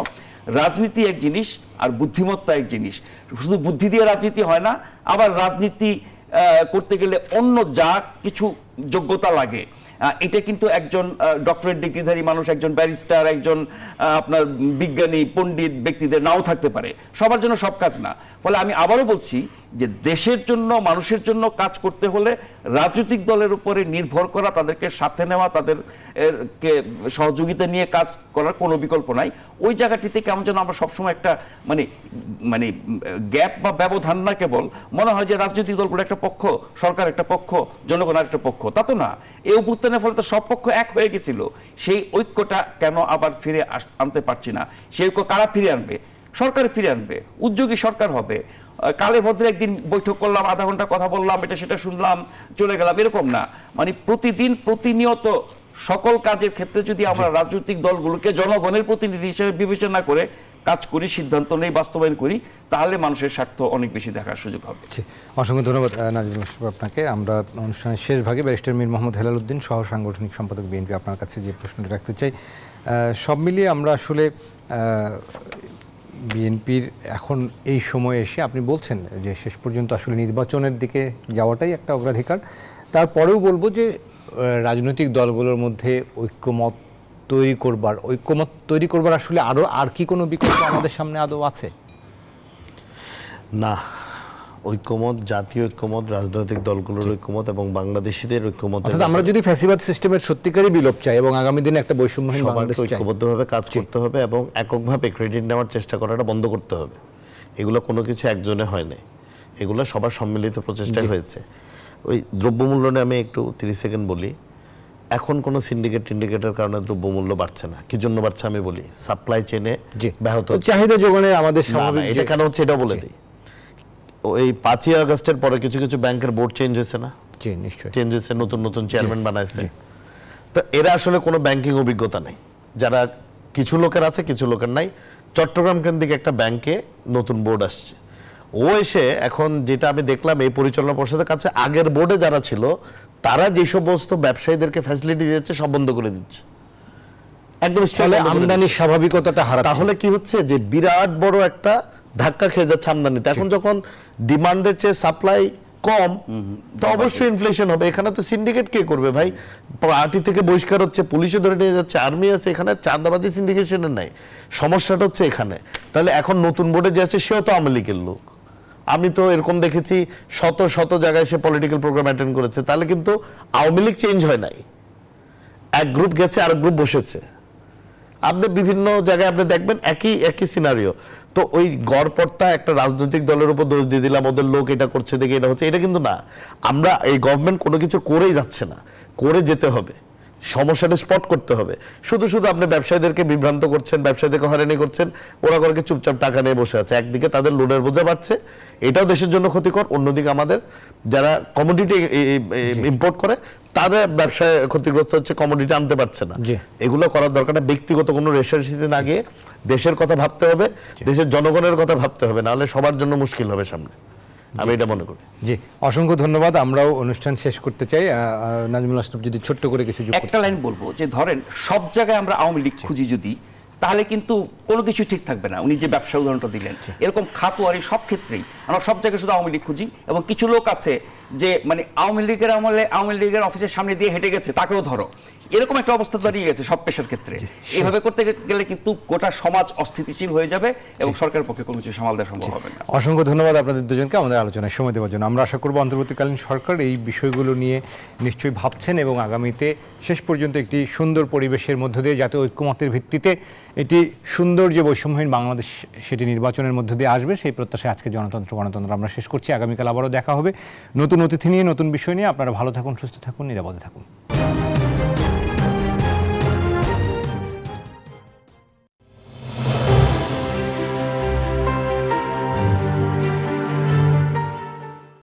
রাজনীতি এক জিনিস আর বুদ্ধিমত্তা এক জিনিস। শুধু বুদ্ধি দিয়ে রাজনীতি হয় না, আবার রাজনীতি করতে গেলে অন্য যা কিছু যোগ্যতা লাগে, এটা কিন্তু একজন ডক্টরেট ডিগ্রিধারী মানুষ, একজন ব্যারিস্টার, একজন আপনার বিজ্ঞানী, পণ্ডিত ব্যক্তিদের নাও থাকতে পারে। সবার জন্য সব কাজ না। ফলে আমি আবারও বলছি যে দেশের জন্য, মানুষের জন্য কাজ করতে হলে রাজনৈতিক দলের উপরে নির্ভর করা, তাদেরকে সাথে নেওয়া, তাদেরকে সহযোগিতা নিয়ে কাজ করার কোনো বিকল্প নাই। ওই জায়গাটিতে কেমন যেন আমরা সবসময় একটা মানে গ্যাপ বা ব্যবধান, না কেবল মনে হয় যে রাজনৈতিক দলগুলো একটা পক্ষ, সরকার একটা পক্ষ, জনগণ একটা পক্ষ। তা তো না। এই অভ্যুত্থানের ফলে তো সব পক্ষ এক হয়ে গেছিল। সেই ঐক্যটা কেন আবার ফিরে আনতে পারছি না? সেই ঐক্য কারা ফিরে আনবে? সরকার ফিরে আনবে, উদ্যোগী সরকার হবে। কালে ভদ্রে একদিন বৈঠক করলাম, আধা ঘন্টা কথা বললাম, এটা সেটা শুনলাম, চলে গেলাম, এরকম না। মানে প্রতিদিন প্রতিনিয়ত সকল কাজের ক্ষেত্রে যদি আমরা রাজনৈতিক দলগুলোকে জনগণের প্রতিনিধি হিসেবে বিবেচনা করে কাজ করি, সিদ্ধান্ত নেই, বাস্তবায়ন করি, তাহলে মানুষের স্বার্থ অনেক বেশি দেখার সুযোগ হবে। অসংখ্য ধন্যবাদ নাজিবুল মোশাররফ আপনাকে। আমরা অনুষ্ঠানের শেষ ভাগে ব্যারিস্টার মীর মোহাম্মদ হেলাল উদ্দিন, সহ সাংগঠনিক সম্পাদক বিএনপি, আপনার কাছে যে প্রশ্নটি রাখতে চাই, সব মিলিয়ে আমরা আসলে বিএনপির এখন এই সময়ে এসে আপনি বলছেন যে শেষ পর্যন্ত আসলে নির্বাচনের দিকে যাওয়াটাই একটা অগ্রাধিকার। তারপরেও বলবো যে রাজনৈতিক দলগুলোর মধ্যে ঐক্যমত তৈরি করবার আসলে আর কি কোনো বিকল্প আমাদের সামনে আদৌ আছে? না, ঐক্যমত, জাতীয় ঐক্যমত, রাজনৈতিক দলগুলোর ঐক্যমত এবং বাংলাদেশিদের ঐক্যমত। আমরা যদি ফ্যাসিবাদ সিস্টেমের সত্যিকারই বিলোপ চাই এবং আগামী দিনে একটা বৈষম্যহীন বাংলাদেশ চাই, ঐক্যবদ্ধভাবে কাজ করতে হবে এবং এককভাবে ক্রেডিট নেওয়ার চেষ্টা করাটা বন্ধ করতে হবে। এগুলো কোনো কিছু একজনে হয় না, এগুলো সবার সম্মিলিত প্রচেষ্টায় হয়েছে। ওই দ্রব্যমূল্য নিয়ে আমি একটু 30 সেকেন্ড বলি। এখন কোনো সিন্ডিকেটের কারণে দ্রব্যমূল্য বাড়ছে না। কি জন্য বাড়ছে আমি বলি, সাপ্লাই চেইনে ব্যাহত চাহিদা যোগানে আমাদের স্বাভাবিক। এটা কেন হচ্ছে এটা বলে দিই। ওই 5ই আগস্টের পরে কিছু কিছু ব্যাংকের বোর্ড চেঞ্জ হয়েছে না? জি, নিশ্চয়ই চেঞ্জ হয়েছে, নতুন নতুন চেয়ারম্যান বানাইছে। তো এরা আসলে কোনো ব্যাংকিং অভিজ্ঞতা নেই। যারা কিছু লোকের আছে, কিছু লোকের নাই। চট্টগ্রাম কেন্দ্রিক একটা ব্যাংকে নতুন বোর্ড আসছে, ও এসে এখন যেটা আমি দেখলাম এই পরিচালনা পর্ষদের কাছে আগের বোর্ডে যারা ছিল তারা যে সমস্ত ব্যবসায়ীদেরকে ফ্যাসিলিটি দিচ্ছে সব বন্ধ করে দিচ্ছে, একদম আমদানির স্বাভাবিকতাটা হারাচ্ছে। তাহলে কি হচ্ছে যে বিরাট বড় একটা ধাক্কা খেয়ে যাচ্ছে আমদানিতে। এখন যখন ডিমান্ডের চেয়ে সাপ্লাই কম, তো অবশ্যই ইনফ্লেশন হবে। এখানে তো সিন্ডিকেট কে করবে ভাই? পার্টি থেকে বহিষ্কার হচ্ছে, পুলিশে ধরে নিয়ে যাচ্ছে, আর্মি আছে, এখানে চাঁদাবাজি সিন্ডিকেশনের নাই। সমস্যাটা হচ্ছে এখানে। তাহলে এখন নতুন বোর্ডে যে আছে সেও তো আওয়ামী লীগের লোক। আমি তো এরকম দেখেছি শত শত জায়গায় সে পলিটিক্যাল প্রোগ্রাম অ্যাটেন্ড করেছে। তাহলে কিন্তু আওয়ামী লীগ চেঞ্জ হয় নাই, এক গ্রুপ গেছে আরেক গ্রুপ বসেছে। আপনি বিভিন্ন জায়গায় আপনি দেখবেন একই সিনারিও। তো ওই গড়পড়তা একটা রাজনৈতিক দলের উপর দোষ দিয়ে দিলাম, ওদের লোক এটা করছে দেখে এটা হচ্ছে, এটা কিন্তু না। আমরা এই গভর্নমেন্ট কোনো কিছু করেই যাচ্ছে না, করে যেতে হবে। সমস্যাটা স্পট করতে হবে। শুধু শুধু আপনি ব্যবসায়ীদেরকে বিভ্রান্ত করছেন, ব্যবসায়ীদেরকে হয়রানি করছেন, ওরা করে চুপচাপ টাকা নিয়ে বসে আছে। একদিকে তাদের লোনের বোঝা বাড়ছে, এটাও দেশের জন্য ক্ষতিকর, অন্যদিকে আমাদের যারা কমোডিটি ইম্পোর্ট করে তাদের ব্যবসায় ক্ষতিগ্রস্ত হচ্ছে, কমোডিটি আনতে পারছে না। এগুলো করার দরকার না, ব্যক্তিগত কোনো রেশারেশিতে না গিয়ে দেশের কথা ভাবতে হবে, দেশের জনগণের কথা ভাবতে হবে, নাহলে সবার জন্য মুশকিল হবে সামনে, আমি এটা মনে করি। জি, অসংখ্য ধন্যবাদ। আমরাও অনুষ্ঠান শেষ করতে চাই। নাজমুল আশরাফ যদি ছোট্ট করে কিছু যোগ একটা লাইন বলবো, যে ধরেন সব জায়গায় আমরা আওয়ামী লীগ খুঁজি যদি, তাহলে কিন্তু কোনো কিছু ঠিক থাকবে না। উনি যে ব্যবসা উদাহরণটা দিলেন, এরকম খাতোয়ারি সব ক্ষেত্রেই আমরা সব জায়গায় শুধু আওয়ামী লীগ খুঁজি, এবং কিছু লোক আছে যে মানে আওয়ামী লীগের আমলে আওয়ামী লীগের অফিসের সামনে দিয়ে হেঁটে গেছে, তাকেও ধরো, এরকম একটা অবস্থা দাঁড়িয়ে গেছে সব পেশার ক্ষেত্রে। এইভাবে করতে গেলে কিন্তু গোটা সমাজ অস্থিতিশীল হয়ে যাবে এবং সরকারের পক্ষে কোনো কিছু সামাল দেওয়া সম্ভব হবে না। অসংখ্য ধন্যবাদ আপনাদের দুজনকে আমাদের আলোচনায় সময় দেওয়ার জন্য। আমরা আশা করব অন্তর্বর্তীকালীন সরকার এই বিষয়গুলো নিয়ে নিশ্চয়ই ভাবছেন এবং আগামীতে শেষ পর্যন্ত একটি সুন্দর পরিবেশের মধ্য দিয়ে জাতীয় ঐক্যমতের ভিত্তিতে এটি সুন্দর যে বৈষম্যহীন বাংলাদেশ সেটি নির্বাচনের মধ্য দিয়ে আসবে, সেই প্রত্যাশায় আজকে গণতন্ত্র আমরা শেষ করছি। আগামীকাল আবারও দেখা হবে নতুন অতিথি নিয়ে, নতুন বিষয় নিয়ে। আপনারা ভালো থাকুন, সুস্থ থাকুন, নিরাপদে থাকুন।